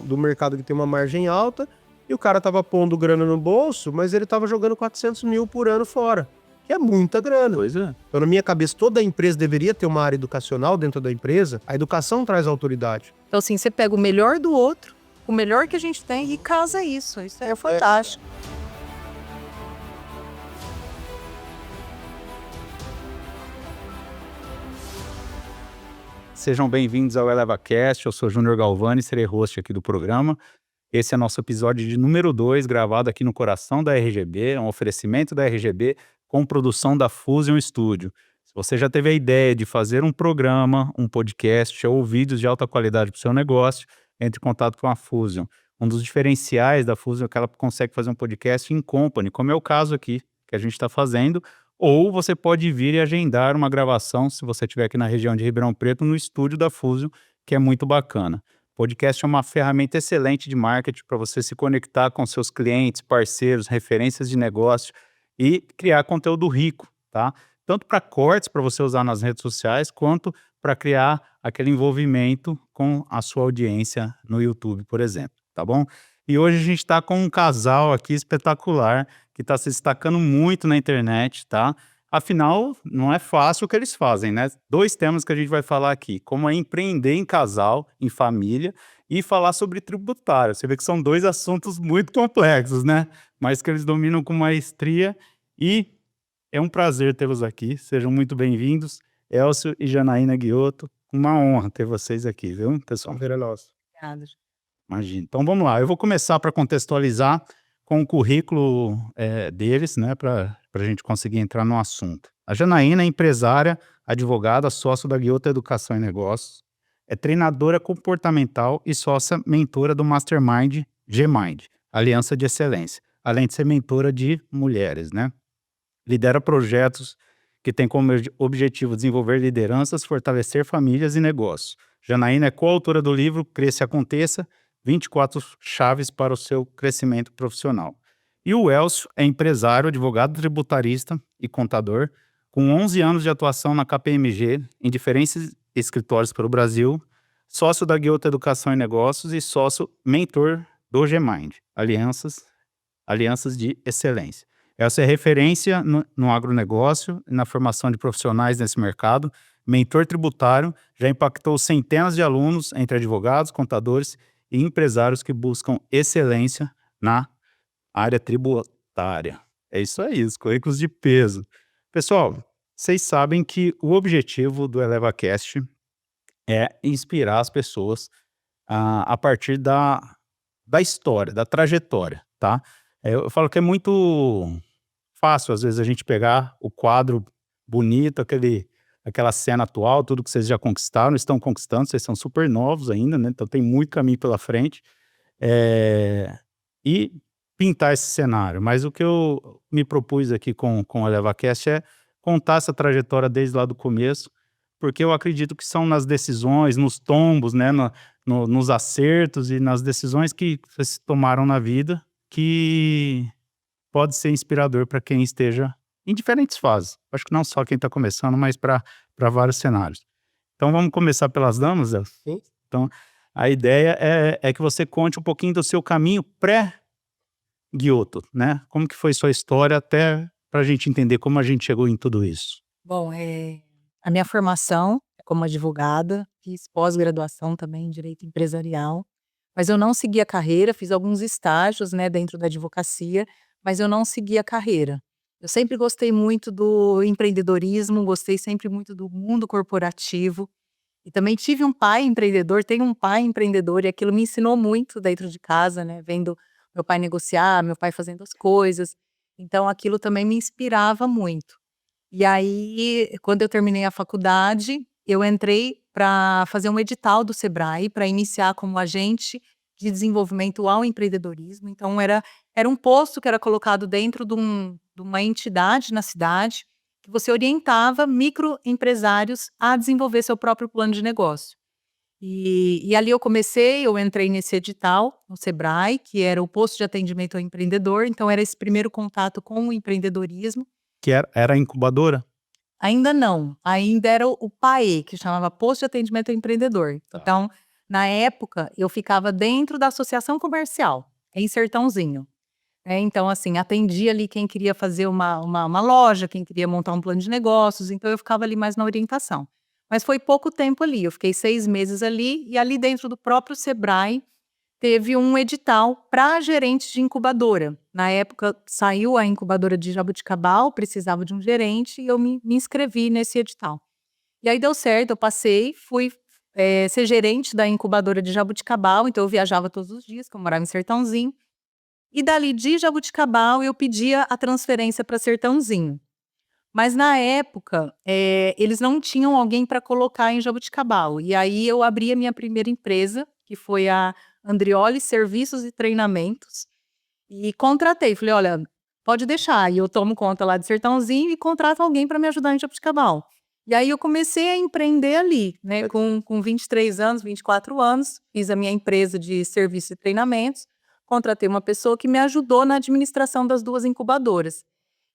do mercado que tem uma margem alta, e o cara tava pondo grana no bolso, mas ele tava jogando 400 mil por ano fora, que é muita grana. Pois é. Então, na minha cabeça, toda empresa deveria ter uma área educacional dentro da empresa. A educação traz autoridade. Então, assim, você pega o melhor do outro, o melhor que a gente tem e casa isso. Isso é fantástico. Sejam bem-vindos ao ElevaCast, eu sou Júnior Galvani, serei host aqui do programa. Esse é nosso episódio de número 2, gravado aqui no coração da RGB, um oferecimento da RGB com produção da Fusion Studio. Se você já teve a ideia de fazer um programa, um podcast ou vídeos de alta qualidade para o seu negócio, entre em contato com a Fusion. Um dos diferenciais da Fusion é que ela consegue fazer um podcast in company, como é o caso aqui que a gente está fazendo, ou você pode vir e agendar uma gravação, se você estiver aqui na região de Ribeirão Preto, no estúdio da Fusion, que é muito bacana. Podcast é uma ferramenta excelente de marketing para você se conectar com seus clientes, parceiros, referências de negócio e criar conteúdo rico, tá? Tanto para cortes para você usar nas redes sociais, quanto para criar aquele envolvimento com a sua audiência no YouTube, por exemplo, tá bom? E hoje a gente está com um casal aqui espetacular, que está se destacando muito na internet, tá? Afinal, não é fácil o que eles fazem, né? 2 temas que a gente vai falar aqui, como é empreender em casal, em família, e falar sobre tributário. Você vê que são 2 assuntos muito complexos, né? Mas que eles dominam com maestria e é um prazer tê-los aqui. Sejam muito bem-vindos, Elcio e Janaína Guiotto. Uma honra ter vocês aqui, viu, pessoal? Prazer é nosso. Obrigada. Imagina. Então vamos lá, eu vou começar para contextualizar com o currículo deles, né, para a gente conseguir entrar no assunto. A Janaína é empresária, advogada, sócio da Guiotto Educação e Negócios, é treinadora comportamental e sócia mentora do Mastermind G-Mind, Aliança de Excelência, além de ser mentora de mulheres, né? Lidera projetos que têm como objetivo desenvolver lideranças, fortalecer famílias e negócios. Janaína é coautora do livro Cresça e Aconteça, 24 chaves para o seu crescimento profissional. E o Elcio é empresário, advogado tributarista e contador, com 11 anos de atuação na KPMG, em diferentes escritórios pelo Brasil, sócio da Guiotto Educação e Negócios e sócio mentor do G-Mind, Alianças de Excelência. Essa é referência no agronegócio e na formação de profissionais nesse mercado, mentor tributário, já impactou centenas de alunos entre advogados, contadores e empresários que buscam excelência na área tributária. É isso aí, os currículos de peso. Pessoal, vocês sabem que o objetivo do ElevaCast é inspirar as pessoas a partir da história, da trajetória, tá? Eu falo que é muito fácil, às vezes, a gente pegar o quadro bonito, aquela cena atual, tudo que vocês já conquistaram, estão conquistando, vocês são super novos ainda, né? Então tem muito caminho pela frente, e pintar esse cenário. Mas o que eu me propus aqui com o ElevaCast é contar essa trajetória desde lá do começo, porque eu acredito que são nas decisões, nos tombos, né? Nos acertos e nas decisões que vocês tomaram na vida, que pode ser inspirador para quem esteja em diferentes fases. Acho que não só quem está começando, mas para vários cenários. Então vamos começar pelas damas, Elcio? Sim. Então a ideia é que você conte um pouquinho do seu caminho pré-Guiotto, né? Como que foi sua história até para a gente entender como a gente chegou em tudo isso. Bom, a minha formação é como advogada, fiz pós-graduação também em direito empresarial, mas eu não segui a carreira, fiz alguns estágios, né, dentro da advocacia, mas eu não segui a carreira. Eu sempre gostei muito do empreendedorismo, gostei sempre muito do mundo corporativo e também tive um pai empreendedor, tenho um pai empreendedor e aquilo me ensinou muito dentro de casa, né, vendo meu pai negociar, meu pai fazendo as coisas, então aquilo também me inspirava muito. E aí, quando eu terminei a faculdade, eu entrei para fazer um edital do Sebrae para iniciar como agente de desenvolvimento ao empreendedorismo. Então, era um posto que era colocado dentro de uma entidade na cidade, que você orientava microempresários a desenvolver seu próprio plano de negócio. E ali eu entrei nesse edital, no Sebrae, que era o posto de atendimento ao empreendedor. Então, era esse primeiro contato com o empreendedorismo. Que era a incubadora? Ainda não, ainda era o PAE, que chamava Posto de Atendimento ao Empreendedor. Então, Na época, eu ficava dentro da associação comercial, em Sertãozinho. Então, assim, atendia ali quem queria fazer uma loja, quem queria montar um plano de negócios, então eu ficava ali mais na orientação. Mas foi pouco tempo ali, eu fiquei 6 meses ali, e ali dentro do próprio Sebrae, teve um edital para gerente de incubadora. Na época, saiu a incubadora de Jaboticabal, precisava de um gerente, e eu me inscrevi nesse edital. E aí deu certo, eu passei, fui ser gerente da incubadora de Jaboticabal, então eu viajava todos os dias, que eu morava em Sertãozinho. E dali de Jaboticabal eu pedia a transferência para Sertãozinho. Mas na época, eles não tinham alguém para colocar em Jaboticabal. E aí eu abri a minha primeira empresa, que foi a Andrioli Serviços e Treinamentos, e contratei. Falei, olha, pode deixar, e eu tomo conta lá de Sertãozinho e contrato alguém para me ajudar em Jaboticabal. E aí eu comecei a empreender ali, né, com 23 anos, 24 anos, fiz a minha empresa de serviços e treinamentos, contratei uma pessoa que me ajudou na administração das 2 incubadoras.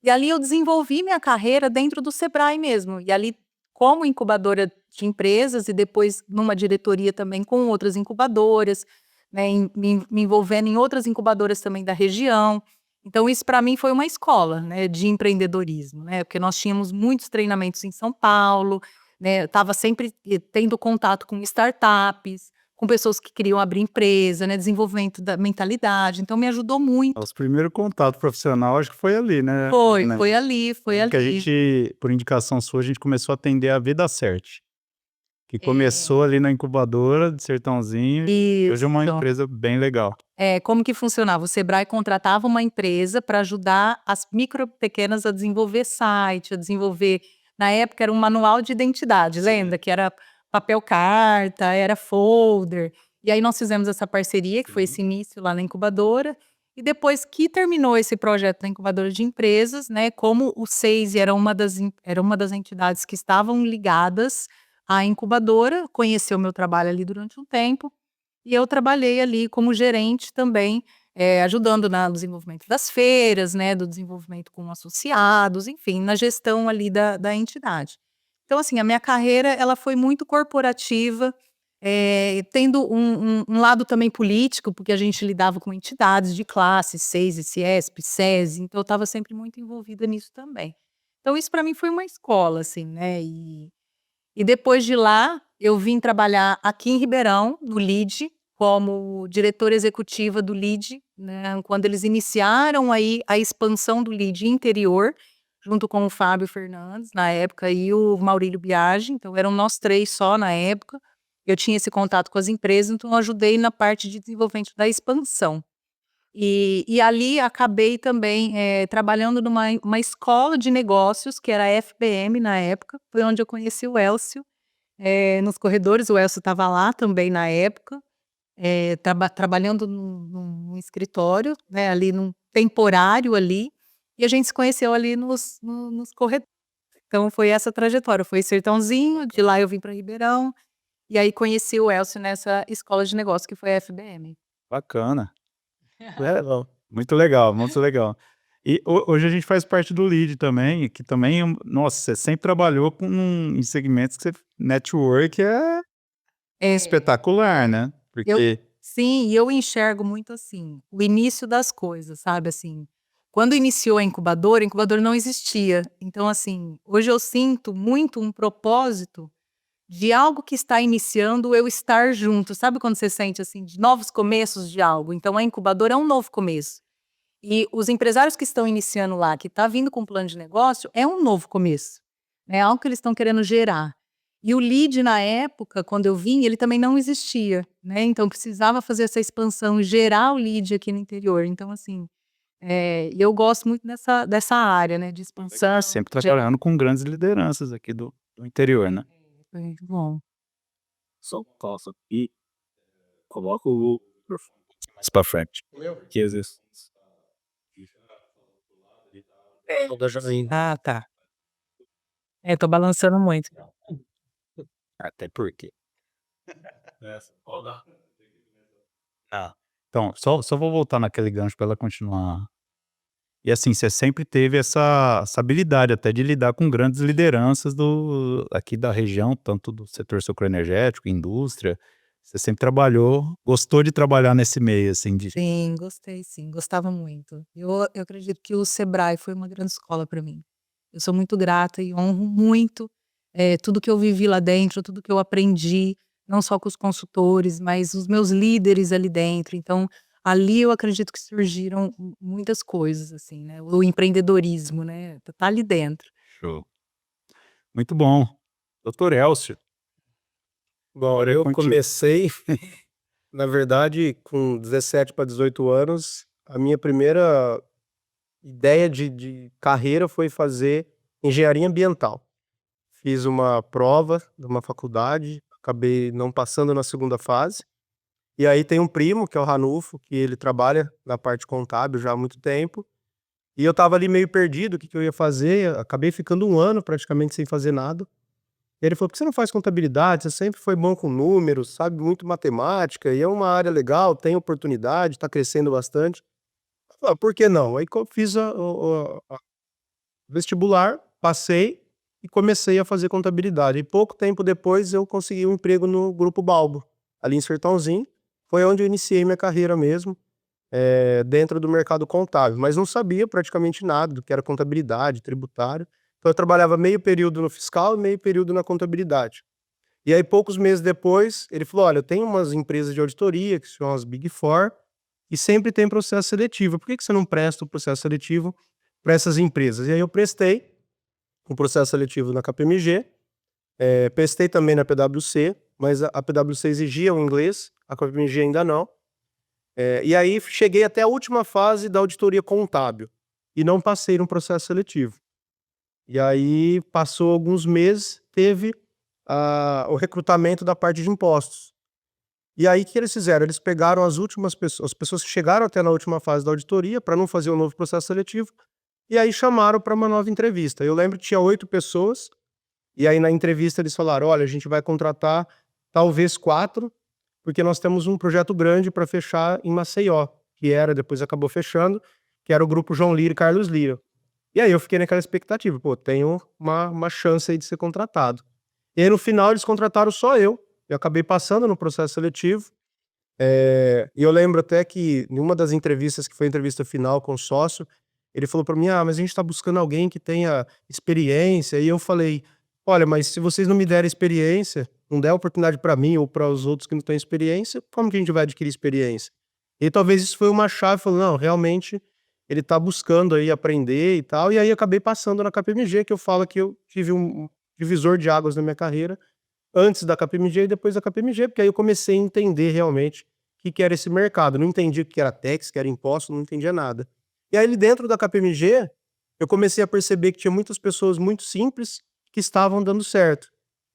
E ali eu desenvolvi minha carreira dentro do Sebrae mesmo, e ali como incubadora de empresas e depois numa diretoria também com outras incubadoras, né, me envolvendo em outras incubadoras também da região. Então isso para mim foi uma escola, né, de empreendedorismo, né, porque nós tínhamos muitos treinamentos em São Paulo, né, eu estava sempre tendo contato com startups, com pessoas que queriam abrir empresa, né, desenvolvimento da mentalidade, então me ajudou muito. Nosso primeiro contato profissional acho que foi ali, né? Foi, Né? foi ali, foi Que a ali. gente, por indicação sua, a gente começou a atender a Vida Cert, que começou ali na incubadora de Sertãozinho e hoje é uma Isso. empresa bem legal. Como que funcionava? O Sebrae contratava uma empresa para ajudar as micro pequenas a desenvolver site, a desenvolver na época era um manual de identidade, lembra? Que era papel carta, era folder. E aí nós fizemos essa parceria, que foi esse início lá na incubadora, e depois que terminou esse projeto da incubadora de empresas, né, como o SEISI era uma das entidades que estavam ligadas à incubadora, conheceu o meu trabalho ali durante um tempo, e eu trabalhei ali como gerente também, ajudando no desenvolvimento das feiras, né, do desenvolvimento com associados, enfim, na gestão ali da entidade. Então, assim, a minha carreira ela foi muito corporativa, tendo um lado também político, porque a gente lidava com entidades de classe, SEISI, CIESP, SESI, então eu estava sempre muito envolvida nisso também. Então isso para mim foi uma escola, assim, né, e depois de lá, eu vim trabalhar aqui em Ribeirão, no LID, como diretora executiva do LID, né, quando eles iniciaram aí a expansão do LID interior, junto com o Fábio Fernandes, na época, e o Maurílio Biagi, então eram nós 3 só na época. Eu tinha esse contato com as empresas, então eu ajudei na parte de desenvolvimento da expansão. E ali acabei também, trabalhando numa uma escola de negócios, que era a FBM na época, foi onde eu conheci o Elcio, nos corredores, o Elcio estava lá também na época, trabalhando num escritório, né, ali num temporário ali, e a gente se conheceu ali nos corredores. Então foi essa trajetória, foi Sertãozinho, de lá eu vim para Ribeirão, e aí conheci o Elcio nessa escola de negócios que foi a FBM. Bacana. Legal. Muito legal, muito legal. E hoje a gente faz parte do LEAD também, que também, nossa, você sempre trabalhou em segmentos que você, network é É. espetacular, né? Eu Porque sim, e eu enxergo muito assim, o início das coisas, sabe, assim, quando iniciou a incubadora não existia. Então, assim, hoje eu sinto muito um propósito de algo que está iniciando, eu estar junto. Sabe quando você sente, assim, de novos começos de algo? Então a incubadora é um novo começo. E os empresários que estão iniciando lá, que está vindo com um plano de negócio, é um novo começo, né, algo que eles estão querendo gerar. E o lead na época, quando eu vim, ele também não existia, né, então precisava fazer essa expansão e gerar o lead aqui no interior. Então assim, eu gosto muito dessa área, né, de expansão. sempre trabalhando com grandes lideranças aqui do interior, né? Foi muito bom. Só passa e coloca o microfone mais pra frente. Que às vezes. O da Janaína. Ah, tá. Tô balançando muito. Até porque. Olha. Então, só vou voltar naquele gancho para ela continuar. E assim, você sempre teve essa habilidade até de lidar com grandes lideranças aqui da região, tanto do setor sucroenergético, indústria. Você sempre trabalhou, gostou de trabalhar nesse meio, assim, de Sim, gostei sim, gostava muito. Eu acredito que o Sebrae foi uma grande escola para mim. Eu sou muito grata e honro muito, tudo que eu vivi lá dentro, tudo que eu aprendi, não só com os consultores, mas os meus líderes ali dentro. Então, ali eu acredito que surgiram muitas coisas, assim, né, o empreendedorismo, né, tá ali dentro. show. Muito bom. Doutor Elcio, Bom, agora é eu contigo. comecei, na verdade, com 17 para 18 anos, a minha primeira ideia de carreira foi fazer engenharia ambiental. Fiz uma prova de uma faculdade, acabei não passando na segunda fase. E aí tem um primo, que é o Ranulfo, que ele trabalha na parte contábil já há muito tempo. E eu estava ali meio perdido, o que que eu ia fazer, acabei ficando 1 ano praticamente sem fazer nada. E ele falou: "Por que você não faz contabilidade? Você sempre foi bom com números, sabe muito matemática e é uma área legal, tem oportunidade, está crescendo bastante". Eu falei: "Ah, por que não?". Aí fiz a vestibular, passei e comecei a fazer contabilidade. E pouco tempo depois eu consegui um emprego no Grupo Balbo, ali em Sertãozinho. Foi onde eu iniciei minha carreira mesmo, dentro do mercado contábil, mas não sabia praticamente nada do que era contabilidade, tributário. Então eu trabalhava meio período no fiscal e meio período na contabilidade. E aí poucos meses depois, ele falou: "Olha, eu tenho umas empresas de auditoria que são as Big Four, e sempre tem processo seletivo. Por que que você não presta o processo seletivo para essas empresas?". E aí eu prestei o processo seletivo na KPMG, prestei também na PwC, mas a PwC exigia o inglês, a KPMG ainda não. E aí cheguei até a última fase da auditoria contábil e não passei no processo seletivo. E aí passou alguns meses, teve o recrutamento da parte de impostos. E aí o que eles fizeram? Eles pegaram as pessoas que chegaram até na última fase da auditoria para não fazer o novo processo seletivo, e aí chamaram para uma nova entrevista. Eu lembro que tinha 8 pessoas, e aí na entrevista eles falaram: "Olha, a gente vai contratar talvez 4, porque nós temos um projeto grande para fechar em Maceió", que era, depois acabou fechando, que era o grupo João Lira e Carlos Lira. E aí eu fiquei naquela expectativa: "Pô, tenho uma chance aí de ser contratado". E aí no final eles contrataram só eu acabei passando no processo seletivo. E eu lembro até que em uma das entrevistas, que foi a entrevista final com o sócio, ele falou para mim: "Ah, mas a gente está buscando alguém que tenha experiência", e eu falei: "Olha, mas se vocês não me derem experiência, não der oportunidade para mim ou para os outros que não têm experiência, como que a gente vai adquirir experiência?". E talvez isso foi uma chave, falou: "Não, realmente ele está buscando aí aprender e tal", e aí eu acabei passando na KPMG, que eu falo que eu tive um divisor de águas na minha carreira, antes da KPMG e depois da KPMG, porque aí eu comecei a entender realmente o que que era esse mercado. Não entendia o que era tax, o que era imposto, não entendia nada. E aí dentro da KPMG, eu comecei a perceber que tinha muitas pessoas muito simples que estavam dando certo.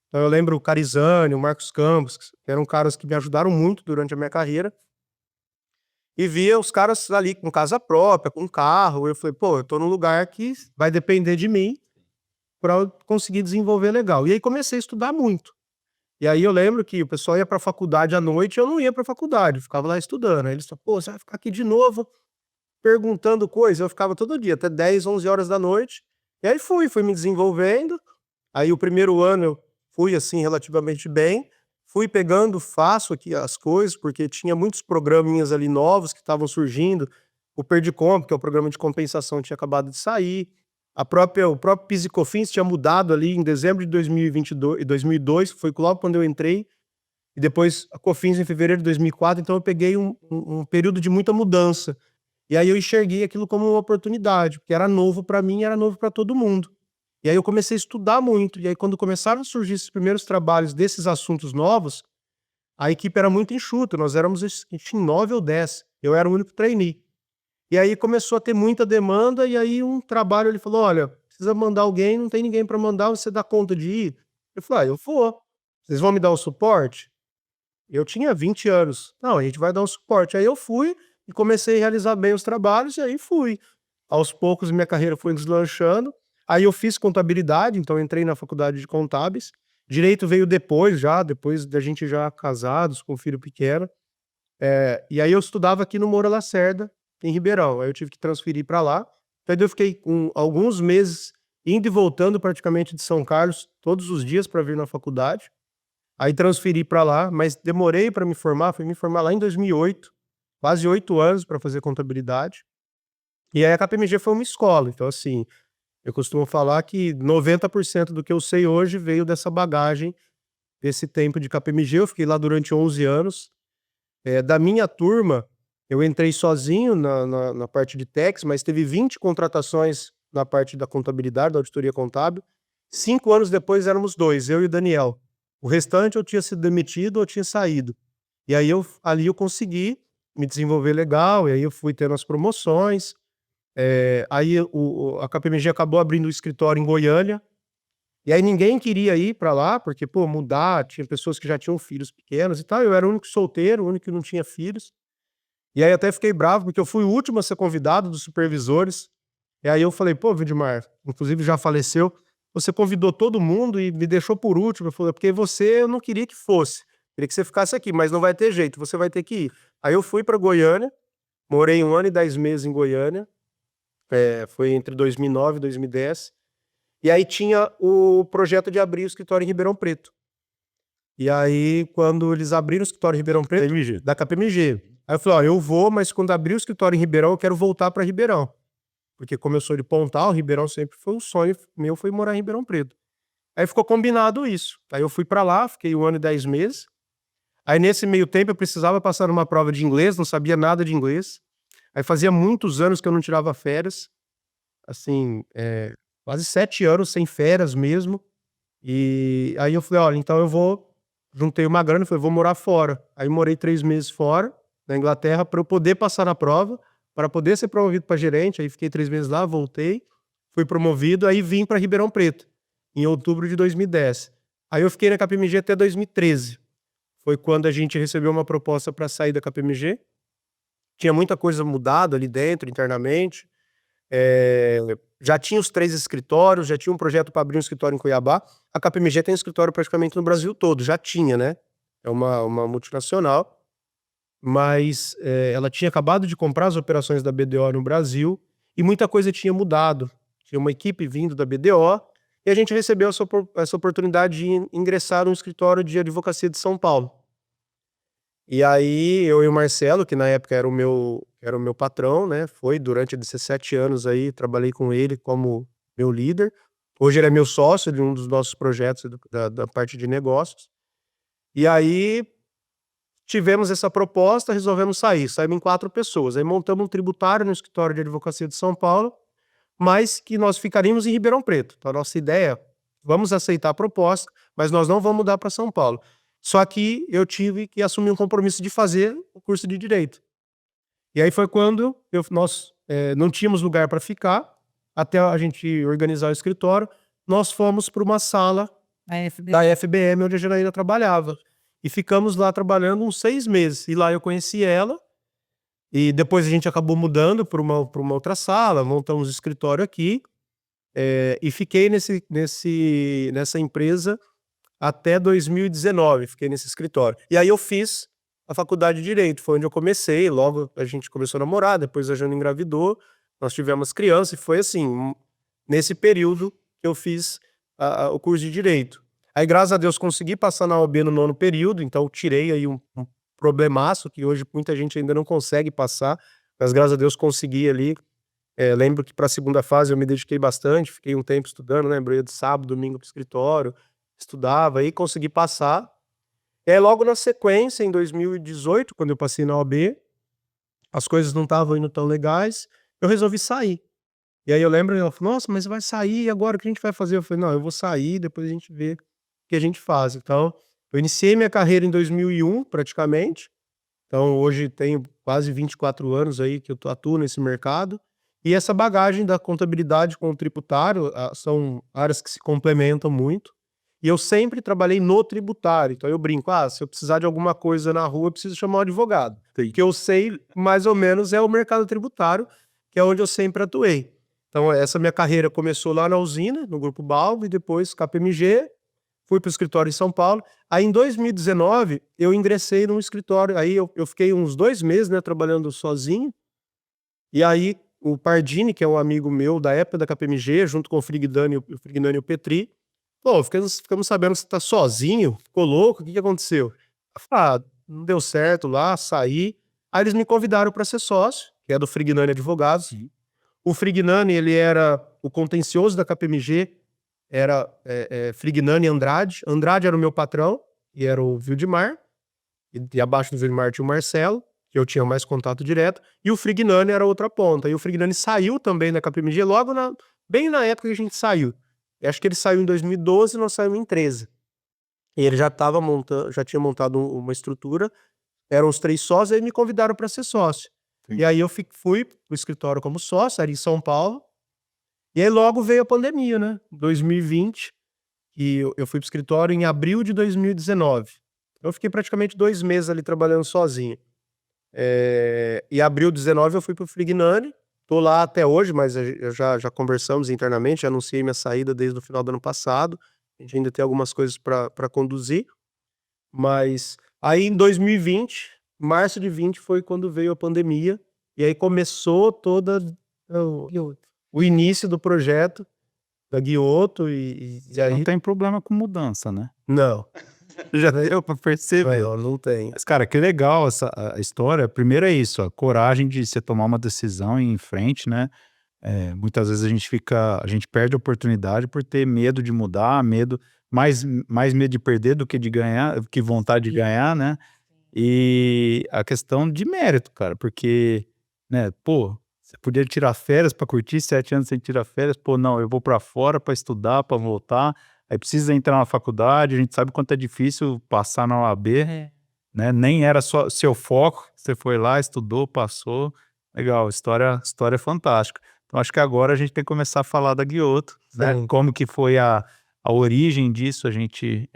Então eu lembro o Carizani, o Marcos Campos, que eram caras que me ajudaram muito durante a minha carreira, e via os caras ali com casa própria, com carro. Eu falei: "Pô, eu tô num lugar que vai depender de mim para eu conseguir desenvolver legal". E aí comecei a estudar muito. E aí eu lembro que o pessoal ia pra faculdade à noite, eu não ia pra faculdade, eu ficava lá estudando. Aí eles falavam: "Pô, você vai ficar aqui de novo perguntando coisa?". Eu ficava todo dia, até 10, 11 horas da noite. E aí fui me desenvolvendo. Aí o primeiro ano eu fui, assim, relativamente bem. Fui pegando fácil aqui as coisas, porque tinha muitos programinhas ali novos que estavam surgindo. O Perdicomp, que é o programa de compensação, tinha acabado de sair. O próprio PIS e COFINS tinha mudado ali em dezembro de 2002, foi logo quando eu entrei, e depois a COFINS em fevereiro de 2004. Então eu peguei um período de muita mudança. E aí eu enxerguei aquilo como uma oportunidade, porque era novo para mim e era novo para todo mundo. E aí eu comecei a estudar muito, e aí quando começaram a surgir esses primeiros trabalhos desses assuntos novos, a equipe era muito enxuta, nós éramos acho que em 9 ou 10, eu era o único trainee. E aí começou a ter muita demanda, e aí um trabalho ele falou: "Olha, precisa mandar alguém, não tem ninguém para mandar, você dá conta de ir?". Eu falei: "Ah, eu vou. Vocês vão me dar o suporte?". Eu tinha 20 anos. "Não, a gente vai dar um suporte". Aí eu fui e comecei a realizar bem os trabalhos, e aí fui. Aos poucos minha carreira foi deslanchando. Aí eu fiz contabilidade, então eu entrei na faculdade de contábeis. Direito veio depois já, depois da gente já casados, com filho pequeno. E aí eu estudava aqui no Moura Lacerda, em Ribeirão. Aí eu tive que transferir para lá. Então daí eu fiquei com alguns meses indo e voltando praticamente de São Carlos todos os dias para vir na faculdade. Aí transferi para lá, mas demorei para me formar, fui me formar lá em 2008, quase 8 anos para fazer contabilidade. E aí a KPMG foi uma escola, então assim, eu costumo falar que 90% do que eu sei hoje veio dessa bagagem, desse tempo de KPMG. Eu fiquei lá durante 11 anos. Da minha turma, eu entrei sozinho na parte de tax, mas teve 20 contratações na parte da contabilidade, da auditoria contábil. 5 anos depois éramos 2, eu e o Daniel. O restante eu tinha sido demitido ou tinha saído. E aí ali eu consegui me desenvolver legal, e aí eu fui tendo as promoções. Aí a KPMG acabou abrindo o escritório em Goiânia, e aí ninguém queria ir para lá, porque, pô, mudar, tinha pessoas que já tinham filhos pequenos e tal, eu era o único solteiro, o único que não tinha filhos. E aí até fiquei bravo, porque eu fui o último a ser convidado dos supervisores. E aí eu falei: "Pô, Vidmar", inclusive já faleceu, "você convidou todo mundo e me deixou por último". Eu falei: "Porque você eu não queria que fosse, queria que você ficasse aqui, mas não vai ter jeito, você vai ter que ir". Aí eu fui para Goiânia, morei 1 ano e 10 meses em Goiânia, foi entre 2009 e 2010. E aí tinha o projeto de abrir o escritório em Ribeirão Preto. E aí, quando eles abriram o escritório em Ribeirão Preto, KPMG. da KPMG. Aí eu falei: "Ó, eu vou, mas quando abrir o escritório em Ribeirão, eu quero voltar para Ribeirão". Porque como eu sou de Pontal, Ribeirão sempre foi um sonho meu, foi morar em Ribeirão Preto. Aí ficou combinado isso. Aí eu fui para lá, fiquei 1 ano e 10 meses. Aí nesse meio tempo eu precisava passar numa prova de inglês, não sabia nada de inglês. Aí fazia muitos anos que eu não tirava férias, assim, quase 7 anos sem férias mesmo. E aí eu falei: "Olha, então eu vou", juntei uma grana e falei: "Vou morar fora". Aí morei 3 meses fora, na Inglaterra, para eu poder passar na prova, para poder ser promovido para gerente. Aí fiquei 3 meses lá, voltei, fui promovido, aí vim para Ribeirão Preto, em outubro de 2010. Aí eu fiquei na KPMG até 2013. Foi quando a gente recebeu uma proposta para sair da KPMG. Tinha muita coisa mudado ali dentro, internamente. Já tinha os 3 escritórios, já tinha um projeto para abrir um escritório em Cuiabá. A KPMG tem escritório praticamente no Brasil todo, já tinha, né. É uma multinacional, mas, ela tinha acabado de comprar as operações da BDO no Brasil, e muita coisa tinha mudado. Tinha uma equipe vindo da BDO, e a gente recebeu essa oportunidade de ingressar num escritório de advocacia de São Paulo. E aí eu e o Marcelo, que na época era o meu patrão, né, foi durante 17 anos aí, trabalhei com ele como meu líder. Hoje ele é meu sócio de um dos nossos projetos da parte de negócios. E aí tivemos essa proposta, resolvemos sair, saímos em 4 pessoas. Aí montamos um tributário no escritório de advocacia de São Paulo, mas que nós ficaríamos em Ribeirão Preto. Então a nossa ideia: vamos aceitar a proposta, mas nós não vamos mudar para São Paulo. Só que eu tive que assumir um compromisso de fazer o curso de direito. E aí foi quando nós não tínhamos lugar para ficar, até a gente organizar o escritório, nós fomos para uma sala A FB. da FBM, onde a Janaína trabalhava. E ficamos lá trabalhando uns 6 meses. E lá eu conheci ela, e depois a gente acabou mudando para uma outra sala, montamos um escritório aqui, e fiquei nessa empresa até 2019, fiquei nesse escritório. E aí eu fiz a faculdade de Direito, foi onde eu comecei. Logo a gente começou a namorar, depois a Jana engravidou, nós tivemos criança, e foi assim, nesse período que eu fiz o curso de Direito. Aí, graças a Deus, consegui passar na OAB no 9º período, então tirei aí um problemaço, que hoje muita gente ainda não consegue passar, mas graças a Deus consegui ali. Lembro que para a segunda fase eu me dediquei bastante, fiquei um tempo estudando, né, eu ia de sábado, domingo para o escritório, estudava e consegui passar. E aí logo na sequência, em 2018, quando eu passei na OAB, as coisas não estavam indo tão legais, eu resolvi sair. E aí eu lembro, ela falou: "Nossa, mas você vai sair, e agora o que a gente vai fazer?" Eu falei: "Não, eu vou sair, depois a gente vê o que a gente faz". Então, eu iniciei minha carreira em 2001, praticamente. Então hoje tenho quase 24 anos aí que eu atuo nesse mercado. E essa bagagem da contabilidade com o tributário, são áreas que se complementam muito. E eu sempre trabalhei no tributário, então eu brinco: se eu precisar de alguma coisa na rua, eu preciso chamar um advogado. O que eu sei, mais ou menos, é o mercado tributário, que é onde eu sempre atuei. Então essa minha carreira começou lá na usina, no Grupo Balbo, e depois KPMG, fui para o escritório em São Paulo. Aí em 2019, eu ingressei num escritório, aí eu fiquei uns 2 meses, né, trabalhando sozinho, e aí o Pardini, que é um amigo meu da época da KPMG, junto com o Frignani e o Petri, Pô, ficamos sabendo que você tá sozinho, ficou louco, o que que aconteceu? Eu falei, ah, não deu certo lá, saí. Aí eles me convidaram para ser sócio, que é do Frignani Advogados. O Frignani, ele era o contencioso da KPMG, era Frignani e Andrade. Andrade era o meu patrão, e era o Wildemar. E abaixo do Wildemar tinha o Marcelo, que eu tinha mais contato direto. E o Frignani era a outra ponta. E o Frignani saiu também da KPMG logo bem na época que a gente saiu. Eu acho que ele saiu em 2012 e nós saímos em 13. E ele já tinha montado uma estrutura, eram os 3 sócios, aí me convidaram para ser sócio. Sim. E aí eu fui pro escritório como sócio, era em São Paulo. E aí logo veio a pandemia, né? 2020, e eu fui pro escritório em abril de 2019. Eu fiquei praticamente 2 meses ali trabalhando sozinho. Em abril de 19 eu fui pro Frignani, tô lá até hoje, mas eu já conversamos internamente, já anunciei minha saída desde o final do ano passado. A gente ainda tem algumas coisas para conduzir, mas aí em 2020, março de 20 foi quando veio a pandemia, e aí começou toda o início do projeto da Guioto e aí Não tem problema com mudança, né? não, Já deu pra perceber. não tem. Mas, cara, que legal a história. Primeiro é isso, a coragem de você tomar uma decisão e ir em frente, né? Muitas vezes a gente perde a oportunidade por ter medo de mudar, mais medo de perder do que de ganhar, que vontade de ganhar, né? E a questão de mérito, cara, porque, né, pô, você podia tirar férias pra curtir, 7 anos sem tirar férias, pô, não, eu vou pra fora pra estudar, pra voltar, aí precisa entrar na faculdade, a gente sabe quanto é difícil passar na OAB, né? Nem era só seu foco, você foi lá, estudou, passou. Legal, história é fantástica. Então acho que agora a gente tem que começar a falar da Guioto, né? Sim. Como que foi a origem disso, a gente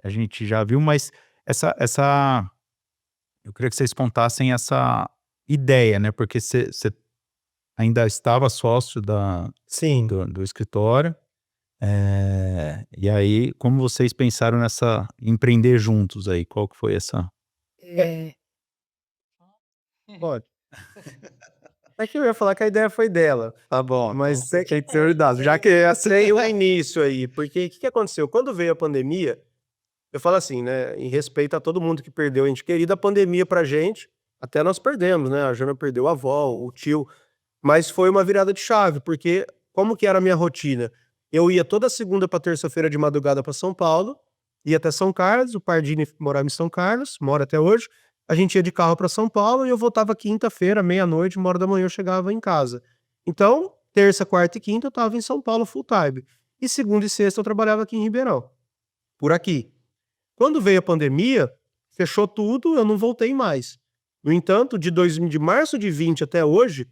já viu, mas eu queria que vocês contassem essa ideia, né? Porque você ainda estava sócio Sim. do escritório, e aí como vocês pensaram nessa empreender juntos aí? Qual que foi essa... Pode. É que eu ia falar que a ideia foi dela, Tá bom, mas tem prioridade, já que sei o início aí, porque o que aconteceu? Quando veio a pandemia, eu falo assim, né, em respeito a todo mundo que perdeu ente querido, a pandemia pra gente, até nós perdemos, né, a Jana perdeu a avó, o tio, mas foi uma virada de chave, porque como que era a minha rotina? Eu ia toda segunda pra terça-feira de madrugada pra São Paulo, ia até São Carlos, o Pardini morava em São Carlos, mora até hoje, a gente ia de carro pra São Paulo e eu voltava quinta-feira, meia-noite, 1h eu chegava em casa. Então, terça, quarta e quinta eu tava em São Paulo full time. E segunda e sexta eu trabalhava aqui em Ribeirão, por aqui. Quando veio a pandemia, fechou tudo, eu não voltei mais. No entanto, de março de 20 até hoje,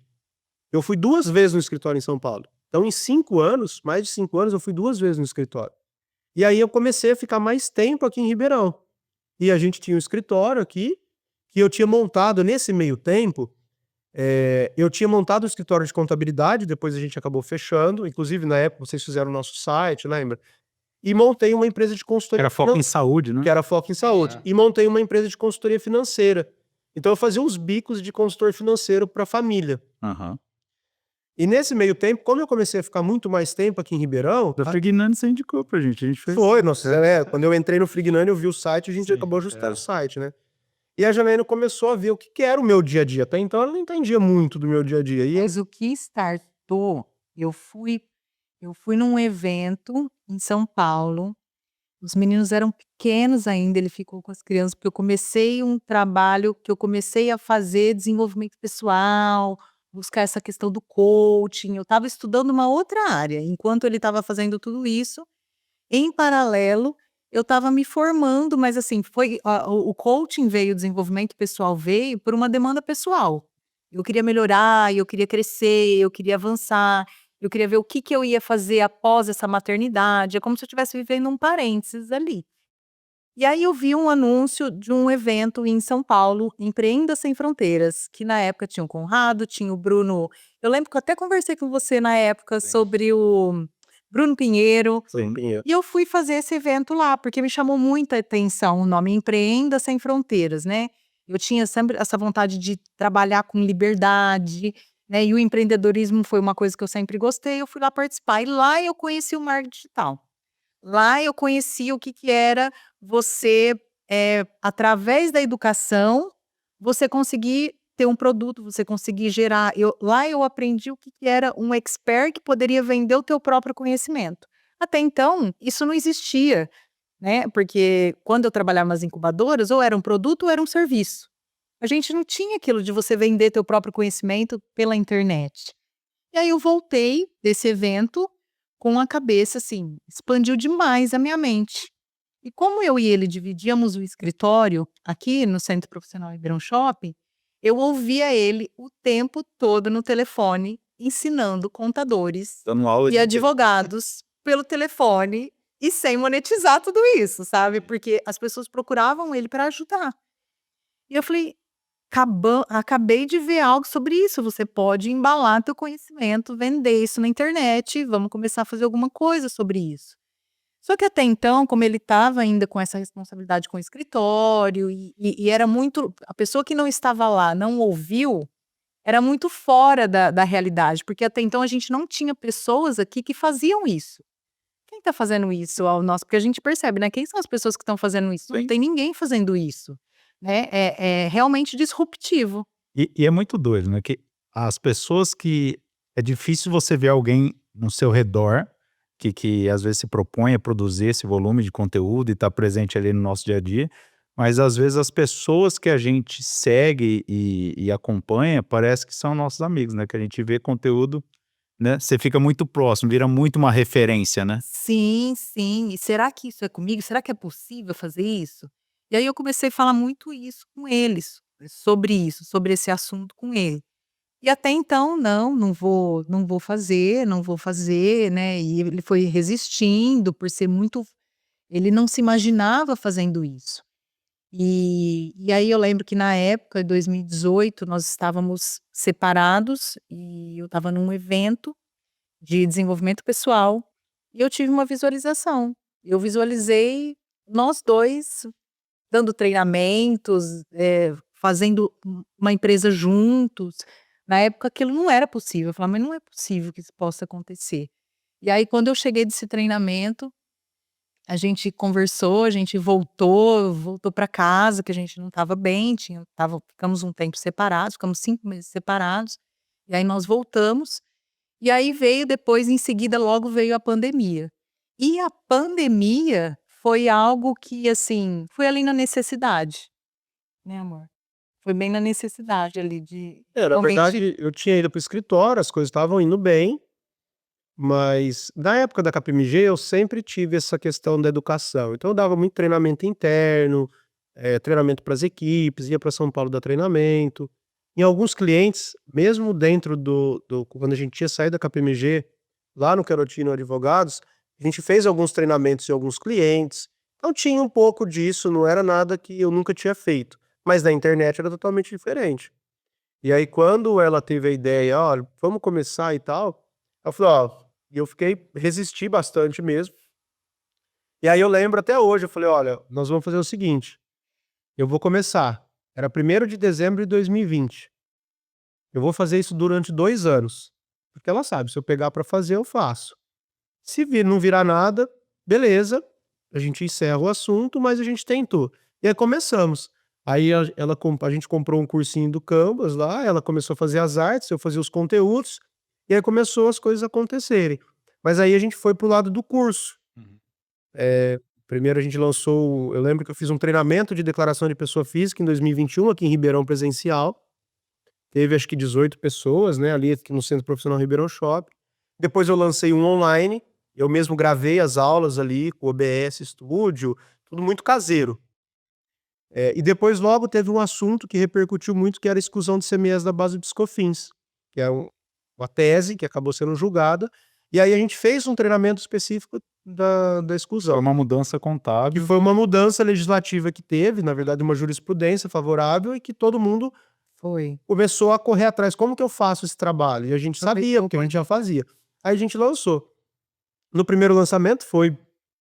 eu fui 2 vezes no escritório em São Paulo. Então, em 5 anos, mais de 5 anos, eu fui 2 vezes no escritório. E aí eu comecei a ficar mais tempo aqui em Ribeirão. E a gente tinha um escritório aqui, que eu tinha montado nesse meio tempo, eu tinha montado um escritório de contabilidade, depois a gente acabou fechando, inclusive na época vocês fizeram o nosso site, lembra? E montei uma empresa de consultoria... Era foco em saúde, né? Que era foco em saúde. E montei uma empresa de consultoria financeira. Então eu fazia uns bicos de consultor financeiro para a família. Aham. E nesse meio tempo, como eu comecei a ficar muito mais tempo aqui em Ribeirão... Da Frignani você indicou pra gente, a gente fez... Foi, nossa, quando eu entrei no Frignani, eu vi o site, a gente acabou ajustando o site, né? E a Janaína começou a ver o que era o meu dia a dia. Até então ela não entendia muito do meu dia a dia. E Mas o que startou, eu fui num evento em São Paulo, os meninos eram pequenos ainda, ele ficou com as crianças, porque eu comecei um trabalho que eu comecei a fazer desenvolvimento pessoal, buscar essa questão do coaching, eu estava estudando uma outra área, enquanto ele estava fazendo tudo isso, em paralelo, eu estava me formando, mas assim, o coaching veio, o desenvolvimento pessoal veio por uma demanda pessoal. Eu queria melhorar, eu queria crescer, eu queria avançar, eu queria ver o que eu ia fazer após essa maternidade, é como se eu estivesse vivendo um parênteses ali. E aí eu vi um anúncio de um evento em São Paulo, Empreenda Sem Fronteiras, que na época tinha o Conrado, tinha o Bruno, eu lembro que eu até conversei com você na época sobre o Bruno Pinheiro, Sim. e eu fui fazer esse evento lá, porque me chamou muita atenção o nome Empreenda Sem Fronteiras, né? Eu tinha sempre essa vontade de trabalhar com liberdade, né? E o empreendedorismo foi uma coisa que eu sempre gostei, eu fui lá participar. E lá eu conheci o marketing digital. Lá eu conheci o que era você, através da educação, você conseguir ter um produto, você conseguir gerar. Lá eu aprendi o que era um expert que poderia vender o teu próprio conhecimento. Até então, isso não existia, né? Porque quando eu trabalhava nas incubadoras, ou era um produto ou era um serviço. A gente não tinha aquilo de você vender teu próprio conhecimento pela internet. E aí eu voltei desse evento com a cabeça, assim, expandiu demais a minha mente. E como eu e ele dividíamos o escritório aqui no Centro Profissional Ribeirão Shopping, eu ouvia ele o tempo todo no telefone, ensinando contadores Dando aula e de advogados pelo telefone e sem monetizar tudo isso, sabe? Porque as pessoas procuravam ele para ajudar. E eu falei, acabei de ver algo sobre isso. Você pode embalar teu conhecimento, vender isso na internet, vamos começar a fazer alguma coisa sobre isso. Só que até então, como ele estava ainda com essa responsabilidade com o escritório, e era muito. A pessoa que não estava lá não ouviu, era muito fora da realidade, porque até então a gente não tinha pessoas aqui que faziam isso. Quem está fazendo isso ao nosso? Porque a gente percebe, né? Quem são as pessoas que estão fazendo isso? Não Sim. tem ninguém fazendo isso. Né? É realmente disruptivo. E é muito doido, né? Que as pessoas que. É difícil você ver alguém no seu redor que às vezes se propõe a produzir esse volume de conteúdo e tá presente ali no nosso dia a dia, mas às vezes as pessoas que a gente segue e acompanha parece que são nossos amigos, né? Que a gente vê conteúdo, né? Você fica muito próximo, vira muito uma referência, né? Sim, sim. E será que isso é comigo? Será que é possível fazer isso? E aí eu comecei a falar muito isso com eles, sobre isso, sobre esse assunto com ele. E até então, não vou fazer, não vou fazer, né? E ele foi resistindo por ser muito. Ele não se imaginava fazendo isso. E aí eu lembro que na época, em 2018, nós estávamos separados e eu estava num evento de desenvolvimento pessoal e eu tive uma visualização. Eu visualizei nós 2 dando treinamentos, fazendo uma empresa juntos. Na época aquilo não era possível, eu falava: "Mas não é possível que isso possa acontecer". E aí quando eu cheguei desse treinamento, a gente conversou, a gente voltou para casa, que a gente não estava bem, ficamos um tempo separados, ficamos 5 meses separados, e aí nós voltamos, e aí veio depois, em seguida, logo veio a pandemia. E a pandemia foi algo que, assim, foi ali na necessidade, né, amor? Foi bem na necessidade ali de Na realmente. verdade, eu tinha ido para o escritório, as coisas estavam indo bem, mas na época da KPMG eu sempre tive essa questão da educação. Então eu dava muito treinamento interno, treinamento para as equipes, ia para São Paulo dar treinamento. Em alguns clientes, mesmo dentro do quando a gente tinha saído da KPMG, lá no Querotino Advogados, a gente fez alguns treinamentos em alguns clientes. Então tinha um pouco disso, não era nada que eu nunca tinha feito, mas na internet era totalmente diferente. E aí quando ela teve a ideia: "Olha, vamos começar e tal", ela falou: "Ó", e eu resisti bastante mesmo. E aí eu lembro até hoje, eu falei: "Olha, nós vamos fazer o seguinte, eu vou começar", era 1º de dezembro de 2020. "Eu vou fazer isso durante 2 anos", porque ela sabe, se eu pegar pra fazer, eu faço. Se não virar nada, beleza, a gente encerra o assunto, mas a gente tentou. E aí começamos. Aí a gente comprou um cursinho do Canvas lá, ela começou a fazer as artes, eu fazia os conteúdos, e aí começou as coisas acontecerem. Mas aí a gente foi para o lado do curso. Uhum. Primeiro a gente lançou, eu lembro que eu fiz um treinamento de declaração de pessoa física em 2021 aqui em Ribeirão presencial. Teve acho que 18 pessoas, né, ali aqui no Centro Profissional Ribeirão Shopping. Depois eu lancei um online, eu mesmo gravei as aulas ali com o OBS Studio, tudo muito caseiro. E depois logo teve um assunto que repercutiu muito, que era a exclusão de CMS da base do Piscofins, que é uma tese que acabou sendo julgada, e aí a gente fez um treinamento específico da Foi exclusão. uma mudança Que contábil. foi uma mudança legislativa que teve, na verdade uma jurisprudência favorável, e que todo mundo Foi. começou a correr atrás, como que eu faço esse trabalho? E a gente sabia, porque a gente já fazia. Aí a gente lançou. No primeiro lançamento foi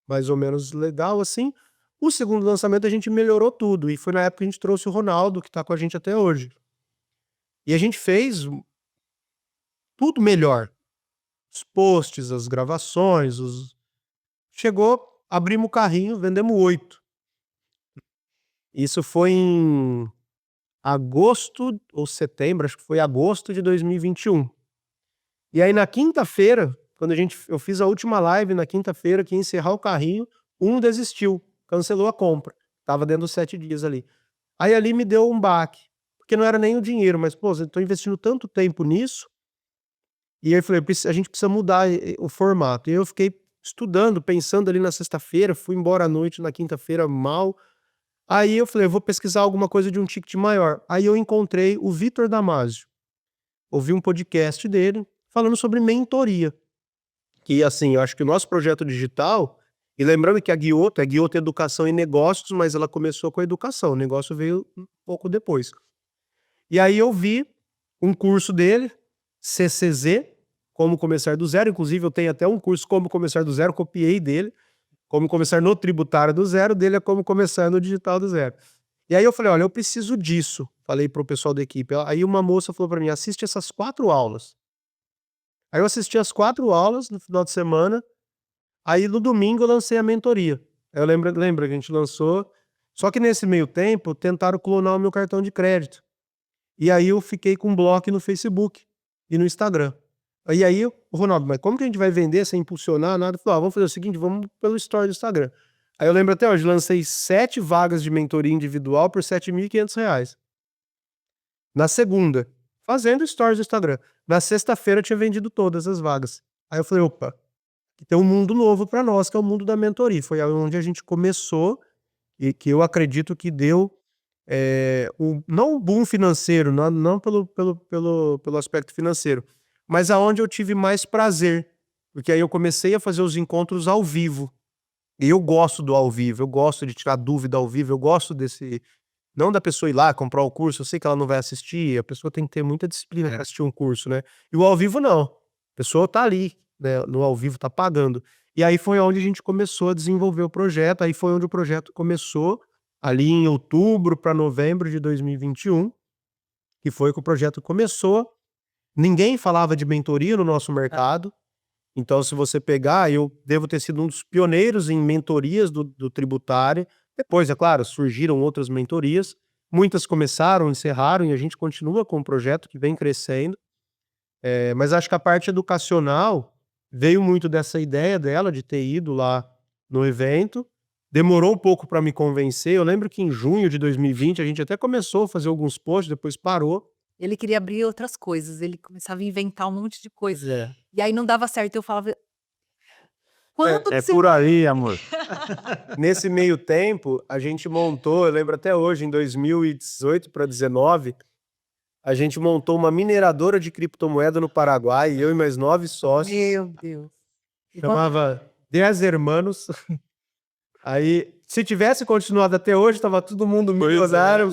mais ou menos legal, assim. O segundo lançamento a gente melhorou tudo, e foi na época que a gente trouxe o Ronaldo, que tá com a gente até hoje. E a gente fez tudo melhor. Os posts, as gravações, chegou abrimos o carrinho, vendemos 8. Isso foi em agosto ou setembro, acho que foi agosto de 2021. E aí na quinta-feira, quando eu fiz a última live na quinta-feira, que ia encerrar o carrinho, um desistiu, cancelou a compra. Tava dentro dos 7 dias ali. Aí ali me deu um baque, porque não era nem o dinheiro, mas, pô, eu tô investindo tanto tempo nisso. E aí eu falei: a gente precisa mudar o formato. E eu fiquei estudando, pensando ali na sexta-feira, fui embora à noite na quinta-feira mal. Aí eu falei: eu vou pesquisar alguma coisa de um ticket maior. Aí eu encontrei o Vitor Damasio. Ouvi um podcast dele falando sobre mentoria. Que, assim, eu acho que o nosso projeto digital, e lembrando que a Guioto é Educação e Negócios, mas ela começou com a educação, o negócio veio um pouco depois. E aí eu vi um curso dele, CCZ, Como Começar do Zero, inclusive eu tenho até um curso Como Começar do Zero, copiei dele, Como Começar no Tributário do Zero, dele é Como Começar no Digital do Zero. E aí eu falei: olha, eu preciso disso, falei pro pessoal da equipe. Aí uma moça falou para mim: assiste essas 4 aulas. Aí eu assisti as 4 aulas no final de semana, aí no domingo eu lancei a mentoria. Eu lembro que a gente lançou, só que nesse meio tempo tentaram clonar o meu cartão de crédito. E aí eu fiquei com um bloco no Facebook e no Instagram. E aí, Ronaldo, mas como que a gente vai vender sem impulsionar nada? Eu falei: vamos fazer o seguinte, vamos pelo story do Instagram. Aí eu lembro até hoje, lancei 7 vagas de mentoria individual por R$7.500. Na segunda, fazendo stories do Instagram. Na sexta-feira eu tinha vendido todas as vagas. Aí eu falei: opa, que tem um mundo novo para nós, que é o mundo da mentoria. Foi onde a gente começou e que eu acredito que deu não um boom financeiro, não pelo aspecto financeiro, mas aonde eu tive mais prazer, porque aí eu comecei a fazer os encontros ao vivo. E eu gosto do ao vivo, eu gosto de tirar dúvida ao vivo, eu gosto desse, não da pessoa ir lá comprar o curso, eu sei que ela não vai assistir, a pessoa tem que ter muita disciplina para assistir um curso, né? E o ao vivo não. A pessoa tá ali, né, no ao vivo, tá pagando. E aí foi onde a gente começou a desenvolver o projeto, aí foi onde o projeto começou, ali em outubro para novembro de 2021, que foi que o projeto começou. Ninguém falava de mentoria no nosso mercado. Então, se você pegar, eu devo ter sido um dos pioneiros em mentorias do tributário. Depois, é claro, surgiram outras mentorias. Muitas começaram, encerraram, e a gente continua com um projeto que vem crescendo. Mas acho que a parte educacional veio muito dessa ideia dela de ter ido lá no evento. Demorou um pouco para me convencer. Eu lembro que em junho de 2020 a gente até começou a fazer alguns posts, depois parou. Ele queria abrir outras coisas, ele começava a inventar um monte de coisa. Pois é. E aí não dava certo, eu falava: "Quando que É você por aí, amor. Nesse meio tempo, a gente montou, eu lembro até hoje, em 2018 para 19, a gente montou uma mineradora de criptomoeda no Paraguai, eu e mais 9 sócios, Meu Deus. E quando chamava 10 Hermanos. Aí, se tivesse continuado até hoje, estava todo mundo milionário.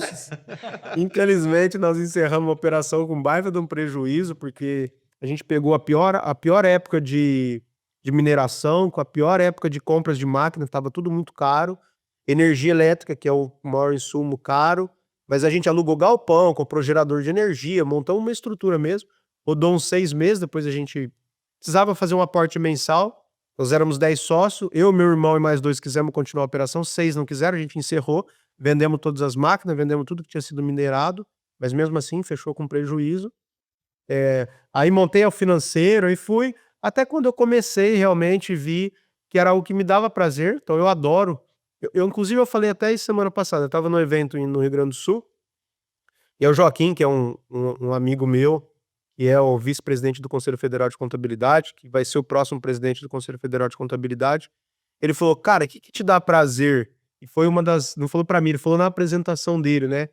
Infelizmente, nós encerramos a operação com baita de um prejuízo, porque a gente pegou a pior época de mineração, com a pior época de compras de máquina, estava tudo muito caro. Energia elétrica, que é o maior insumo, caro. Mas a gente alugou galpão, comprou gerador de energia, montamos uma estrutura mesmo. Rodou uns 6 meses, depois a gente precisava fazer um aporte mensal. Nós éramos 10 sócios, eu, meu irmão e mais 2 quisemos continuar a operação, 6 não quiseram, a gente encerrou, vendemos todas as máquinas, vendemos tudo que tinha sido minerado, mas mesmo assim fechou com prejuízo. Aí montei o financeiro e fui, até quando eu comecei realmente vi que era o que me dava prazer, então eu adoro. Inclusive eu falei até isso semana passada, eu estava no evento no Rio Grande do Sul, e é o Joaquim, que é um amigo meu, que é o vice-presidente do Conselho Federal de Contabilidade, que vai ser o próximo presidente do Conselho Federal de Contabilidade. Ele falou: cara, o que te dá prazer? E foi uma das, não falou para mim, ele falou na apresentação dele, né?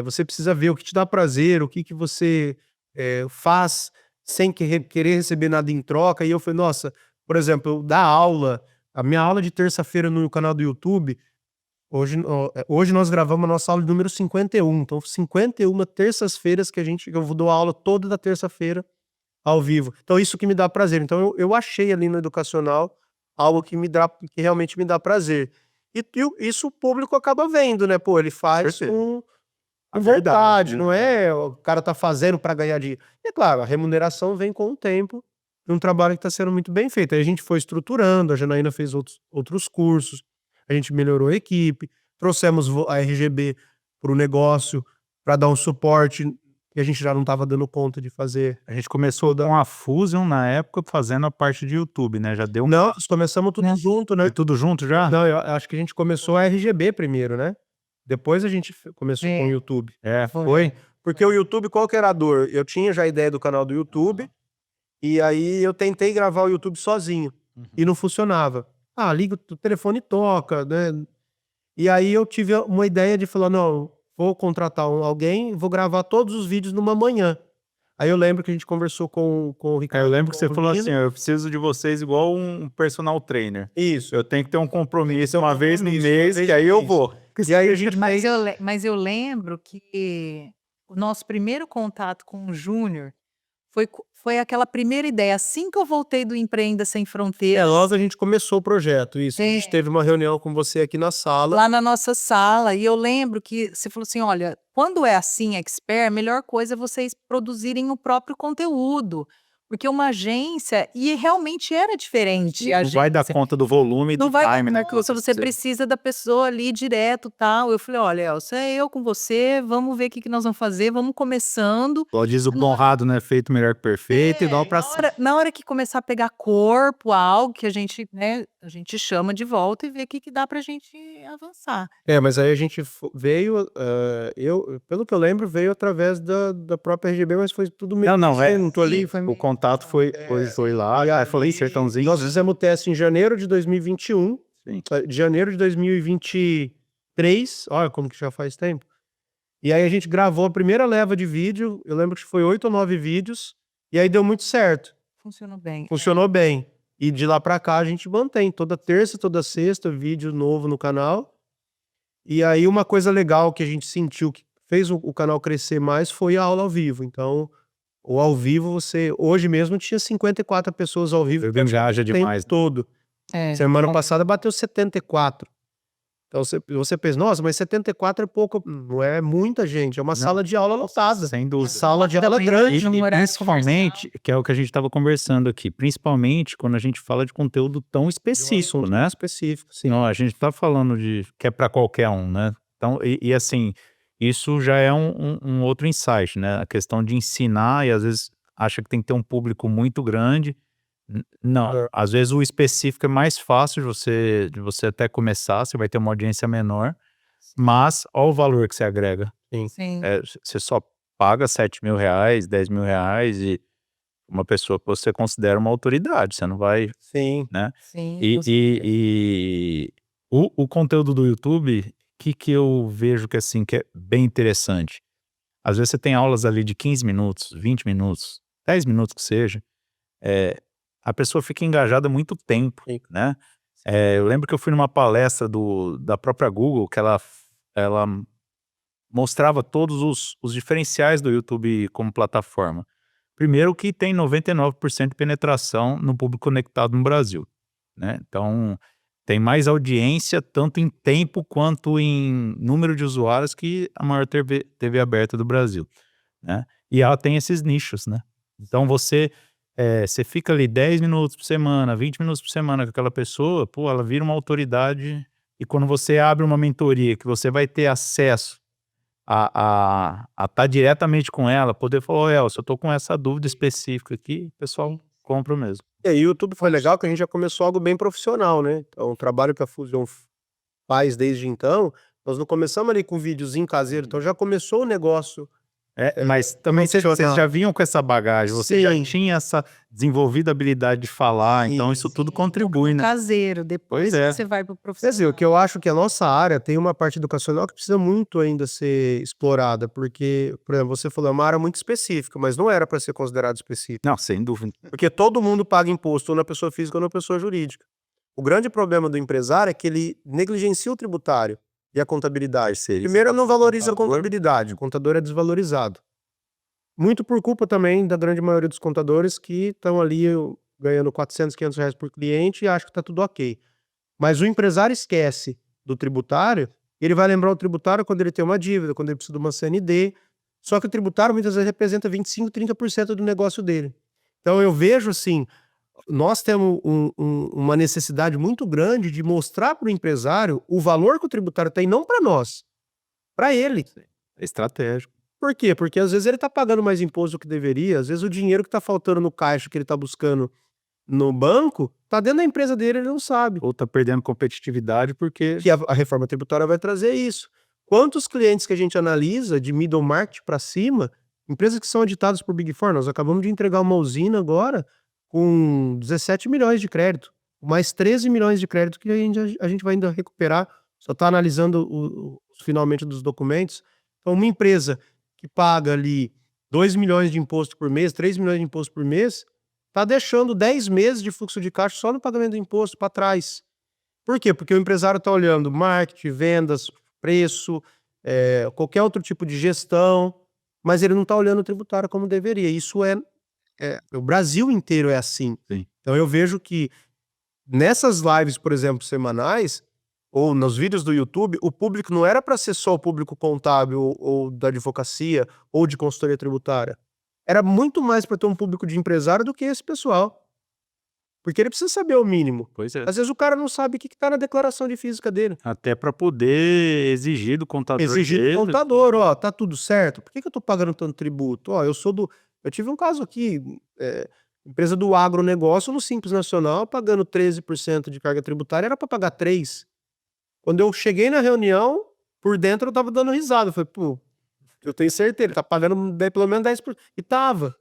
Você precisa ver o que te dá prazer, o que você faz sem querer receber nada em troca. E eu falei: nossa, por exemplo, eu dar aula, a minha aula de terça-feira no canal do YouTube, hoje nós gravamos a nossa aula de número 51. Então, 51 terças-feiras que eu vou dar aula toda da terça-feira ao vivo. Então, isso que me dá prazer. Então, eu achei ali no educacional algo que realmente me dá prazer. E isso o público acaba vendo, né? Pô, ele faz com vontade, né? não é o cara tá fazendo para ganhar dinheiro. E é claro, a remuneração vem com o tempo, um trabalho que está sendo muito bem feito. Aí a gente foi estruturando, a Janaína fez outros cursos, a gente melhorou a equipe, trouxemos a RGB para o negócio para dar um suporte que a gente já não estava dando conta de fazer. A gente começou com a Fusion na época fazendo a parte de YouTube, né? Já deu Não, nós começamos tudo Né? junto, né? Foi tudo junto já? Não, eu acho que a gente começou a RGB primeiro, né? Depois a gente começou com o YouTube. Foi. Porque o YouTube, qual que era a dor? Eu tinha já a ideia do canal do YouTube, e aí eu tentei gravar o YouTube sozinho, e não funcionava. Ah, liga o telefone e toca, né? E aí eu tive uma ideia de falar, não, vou contratar alguém, vou gravar todos os vídeos numa manhã. Aí eu lembro que a gente conversou com o Ricardo. Eu lembro que você com o falou Nino. assim, eu preciso de vocês igual um personal trainer. Isso. Eu tenho que ter um compromisso Tem que ter um uma vez no compromisso, mês, uma vez que aí no eu mês. vou. E aí a gente Mas fez... mas eu lembro que o nosso primeiro contato com o Júnior foi aquela primeira ideia. Assim que eu voltei do Empreenda Sem Fronteiras, logo a gente começou o projeto, isso. A gente teve uma reunião com você aqui na sala. lá na nossa sala, e eu lembro que você falou assim: olha, quando é assim, expert, a melhor coisa é vocês produzirem o próprio conteúdo. Porque uma agência, e realmente era diferente. A Não vai dar agência. conta do volume e Não do vai time, né? dar conta, você precisa da pessoa ali direto, tal. Eu falei: olha, Elcia, é eu com você, vamos ver o que que nós vamos fazer, vamos começando. Igual diz o Conrado, né? Feito melhor que perfeito, igual pra Na hora que começar a pegar corpo, algo que a gente, né, a gente chama de volta e vê o que que dá pra gente avançar. Mas aí a gente veio, pelo que eu lembro, veio através da própria RGB, mas foi tudo meio Não, não tô ali. Foi o meio- contato foi lá, aí eu falei, sertãozinho. Nós fizemos o teste em janeiro de 2021, Sim. de janeiro de 2023, olha como que já faz tempo. E aí a gente gravou a primeira leva de vídeo, eu lembro que foi 8 ou 9 vídeos, e aí deu muito certo, Funcionou bem. funcionou bem. E de lá pra cá a gente mantém, toda terça, toda sexta, vídeo novo no canal. E aí uma coisa legal que a gente sentiu que fez o canal crescer mais foi a aula ao vivo. Então, o ao vivo hoje mesmo tinha 54 pessoas ao vivo. Engaja o tempo demais. todo. Semana passada bateu 74. Então você pensa, nossa, mas 74 é pouco, não é muita gente, é uma sala de aula lotada. Sem dúvida. Sala de aula grande. num horário Principalmente, que é o que a gente estava conversando aqui, principalmente quando a gente fala de conteúdo tão específico, né? Específico, sim. Não, a gente tá falando de que é para qualquer um, né? Então, assim, isso já é um outro insight, né? A questão de ensinar e às vezes acha que tem que ter um público muito grande. Não, às vezes o específico é mais fácil de você até começar, você vai ter uma audiência menor, mas olha o valor que você agrega. Sim. Você só paga R$7.000, R$10.000 e uma pessoa que você considera uma autoridade, você não vai, Sim. né? Sim. E o conteúdo do YouTube, que eu vejo que assim, que é bem interessante. Às vezes você tem aulas ali de 15 minutos, 20 minutos, 10 minutos que seja, a pessoa fica engajada muito tempo, Sim. né? Eu lembro que eu fui numa palestra da própria Google, que ela mostrava todos os diferenciais do YouTube como plataforma. Primeiro que tem 99% de penetração no público conectado no Brasil, né? Então, tem mais audiência tanto em tempo quanto em número de usuários que a maior TV aberta do Brasil, né? E ela tem esses nichos, né? Então, você fica ali 10 minutos por semana, 20 minutos por semana com aquela pessoa, pô, ela vira uma autoridade. E quando você abre uma mentoria que você vai ter acesso a estar diretamente com ela, poder falar, ô Elcio, eu tô com essa dúvida específica aqui, o pessoal compra mesmo. E aí o YouTube foi legal que a gente já começou algo bem profissional, né? Então, o trabalho que a Fusion faz desde então, nós não começamos ali com videozinho caseiro, então já começou o negócio. Mas também vocês profissional. já vinham com essa bagagem, você já Sim. tinha essa desenvolvida habilidade de falar, então isso tudo contribui, né? Caseiro, depois Pois é. você vai pro Quer dizer, profissional. o que eu acho que a nossa área tem uma parte educacional que precisa muito ainda ser explorada, porque, por exemplo, você falou, é uma área muito específica, mas não era para ser considerado específico. Não, sem dúvida. Porque todo mundo paga imposto, ou na pessoa física ou na pessoa jurídica. O grande problema do empresário é que ele negligencia o tributário e a contabilidade. Primeiro, não valoriza a contabilidade, o contador é desvalorizado. Muito por culpa também da grande maioria dos contadores que estão ali ganhando R$400, R$500 por cliente e acham que está tudo ok. Mas o empresário esquece do tributário, ele vai lembrar o tributário quando ele tem uma dívida, quando ele precisa de uma CND. Só que o tributário muitas vezes representa 25%, 30% do negócio dele. Então eu vejo assim, nós temos uma necessidade muito grande de mostrar para o empresário o valor que o tributário tem, não para nós, para ele. É estratégico. Por quê? Porque às vezes ele está pagando mais imposto do que deveria, às vezes o dinheiro que está faltando no caixa que ele está buscando no banco, está dentro da empresa dele, ele não sabe. Ou tá perdendo competitividade porque... Que a reforma tributária vai trazer isso. Quantos clientes que a gente analisa de middle market para cima, empresas que são auditadas por Big Four, nós acabamos de entregar uma usina agora com 17 milhões de crédito, mais 13 milhões de crédito que a gente vai ainda recuperar, só está analisando finalmente dos documentos. Então uma empresa que paga ali 2 milhões de imposto por mês, 3 milhões de imposto por mês, está deixando 10 meses de fluxo de caixa só no pagamento do imposto para trás. Por quê? Porque o empresário está olhando marketing, vendas, preço, qualquer outro tipo de gestão, mas ele não está olhando o tributário como deveria. Isso o Brasil inteiro é assim. Sim. Então eu vejo que nessas lives, por exemplo, semanais, ou nos vídeos do YouTube, o público não era para ser só o público contábil ou da advocacia ou de consultoria tributária. Era muito mais para ter um público de empresário do que esse pessoal. Porque ele precisa saber o mínimo. Pois é. Às vezes o cara não sabe o que está na declaração de física dele. Até para poder exigir do contador Exigir do dele. contador, ó, tá tudo certo? Por que eu tô pagando tanto tributo? Ó, eu tive um caso aqui, empresa do agronegócio no Simples Nacional, pagando 13% de carga tributária, era para pagar 3%. Quando eu cheguei na reunião, por dentro eu tava dando risada. Eu falei, pô, eu tenho certeza, ele tá pagando pelo menos 10%. E tava.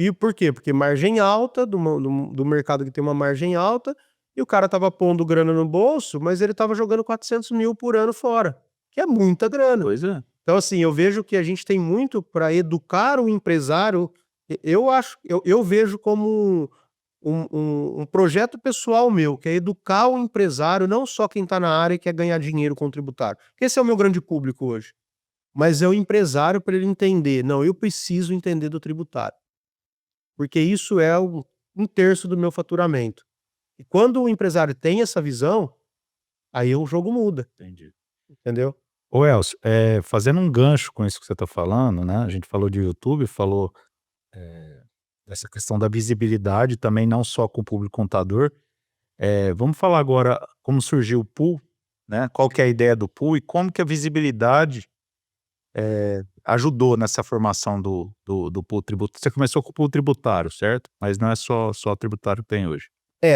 E por quê? Porque margem alta, do mercado que tem uma margem alta, e o cara tava pondo grana no bolso, mas ele tava jogando 400 mil por ano fora, que é muita grana. Pois é. Então, assim, eu vejo que a gente tem muito para educar o empresário. Eu vejo como um projeto pessoal meu, que é educar o empresário, não só quem está na área e quer ganhar dinheiro com o tributário. Porque esse é o meu grande público hoje. Mas é o empresário para ele entender. Não, eu preciso entender do tributário. Porque isso é um terço do meu faturamento. E quando o empresário tem essa visão, aí o jogo muda. Entendi. Entendeu? Ô Elcio, fazendo um gancho com isso que você está falando, né? A gente falou de YouTube, falou dessa questão da visibilidade também, não só com o público contador. Vamos falar agora como surgiu o pool, né? Qual que é a ideia do pool e como que a visibilidade ajudou nessa formação do pool tributário. Você começou com o pool tributário, certo? Mas não é só o tributário que tem hoje.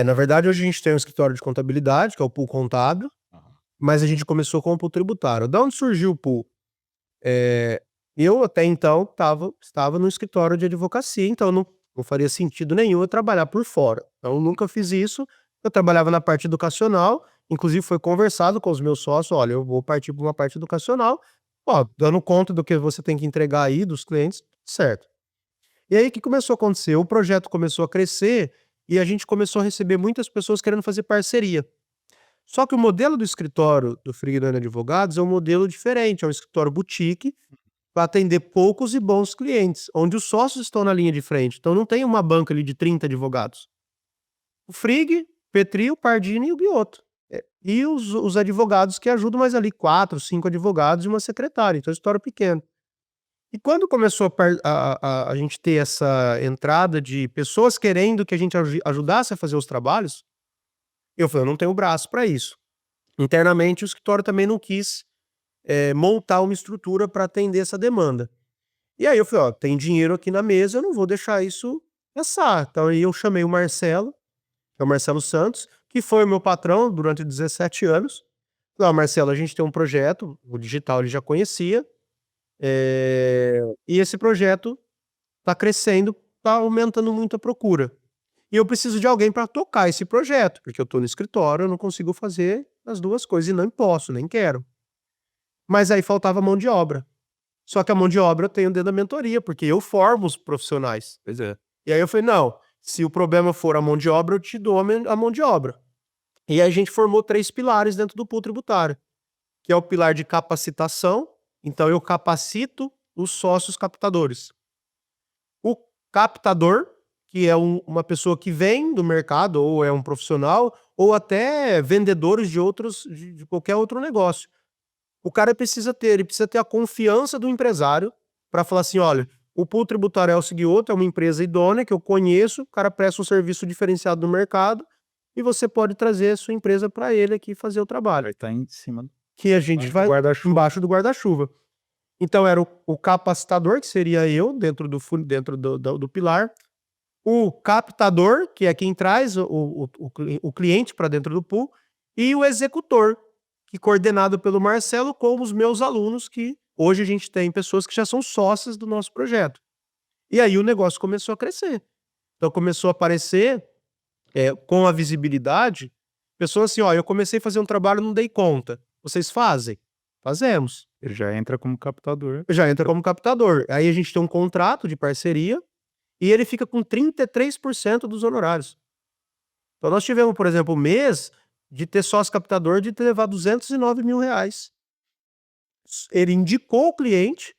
Na verdade, hoje a gente tem um escritório de contabilidade, que é o pool contábil, mas a gente começou com o pool tributário. Da onde surgiu o pool? Eu até então estava no escritório de advocacia, então não faria sentido nenhum eu trabalhar por fora. Então eu nunca fiz isso. Eu trabalhava na parte educacional, inclusive foi conversado com os meus sócios, olha, eu vou partir para uma parte educacional, dando conta do que você tem que entregar aí dos clientes, certo. E aí o que começou a acontecer? O projeto começou a crescer e a gente começou a receber muitas pessoas querendo fazer parceria. Só que o modelo do escritório do Frigdani Advogados é um modelo diferente, é um escritório boutique para atender poucos e bons clientes, onde os sócios estão na linha de frente. Então não tem uma banca ali de 30 advogados. O Frig, Petri, o Pardini e o Biotto. E os advogados que ajudam mais ali, 4, 5 advogados e uma secretária. Então é um escritório pequeno. E quando começou a gente ter essa entrada de pessoas querendo que a gente ajudasse a fazer os trabalhos, eu falei, eu não tenho braço para isso. Internamente, o escritório também não quis montar uma estrutura para atender essa demanda. E aí eu falei, tem dinheiro aqui na mesa, eu não vou deixar isso passar. Então aí eu chamei o Marcelo, que é o Marcelo Santos, que foi o meu patrão durante 17 anos. Falei, Marcelo, a gente tem um projeto, o digital ele já conhecia, e esse projeto está crescendo, está aumentando muito a procura. E eu preciso de alguém para tocar esse projeto, porque eu estou no escritório, eu não consigo fazer as duas coisas e não posso, nem quero. Mas aí faltava mão de obra. Só que a mão de obra eu tenho dentro da mentoria, porque eu formo os profissionais. Pois é. E aí eu falei, não, se o problema for a mão de obra, eu te dou a mão de obra. E aí a gente formou 3 pilares dentro do pool tributário, que é o pilar de capacitação. Então eu capacito os sócios captadores. O captador, que é uma pessoa que vem do mercado, ou é um profissional, ou até vendedores de qualquer outro negócio. O cara ele precisa ter a confiança do empresário para falar assim, olha, O pool tributário Elcio Guiotto é uma empresa idônea que eu conheço, o cara presta um serviço diferenciado no mercado e você pode trazer a sua empresa para ele aqui fazer o trabalho. Vai estar em cima. Que a gente vai guarda-chuva. embaixo do guarda-chuva. Então era o capacitador, que seria eu, dentro do pilar. O captador, que é quem traz o cliente para dentro do pool. E o executor, que coordenado pelo Marcelo, com os meus alunos, que hoje a gente tem pessoas que já são sócias do nosso projeto. E aí o negócio começou a crescer. Então começou a aparecer, com a visibilidade, pessoas assim, ó, eu comecei a fazer um trabalho, não dei conta. Vocês fazem? Fazemos. Ele já entra como captador. Já entra como captador. Aí a gente tem um contrato de parceria e ele fica com 33% dos honorários. Então nós tivemos, por exemplo, um mês de ter sócio captador de ter levado R$209 mil. Ele indicou o cliente,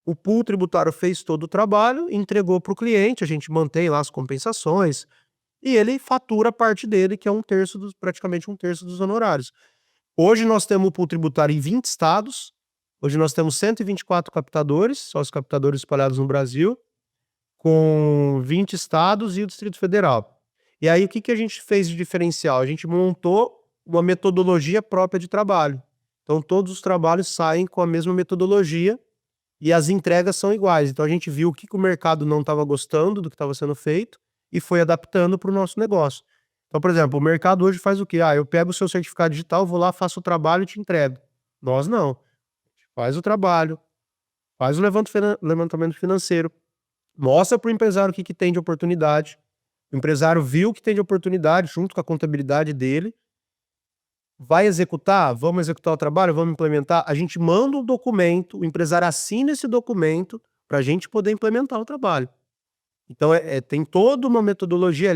o pool tributário fez todo o trabalho, entregou para o cliente, a gente mantém lá as compensações e ele fatura a parte dele, que é praticamente um terço dos honorários. Hoje nós temos o pool tributário em 20 estados, hoje nós temos 124 captadores, sócios captadores espalhados no Brasil, com 20 estados e o Distrito Federal. E aí o que a gente fez de diferencial? A gente montou uma metodologia própria de trabalho. Então todos os trabalhos saem com a mesma metodologia e as entregas são iguais. Então a gente viu o que o mercado não estava gostando do que estava sendo feito e foi adaptando para o nosso negócio. Então, por exemplo, o mercado hoje faz o quê? Eu pego o seu certificado digital, vou lá, faço o trabalho e te entrego. Nós não. A gente faz o trabalho, faz o levantamento financeiro, mostra para o empresário o que tem de oportunidade. O empresário viu o que tem de oportunidade junto com a contabilidade dele. Vai executar? Vamos executar o trabalho? Vamos implementar? A gente manda um documento, o empresário assina esse documento para a gente poder implementar o trabalho. Então, tem toda uma metodologia,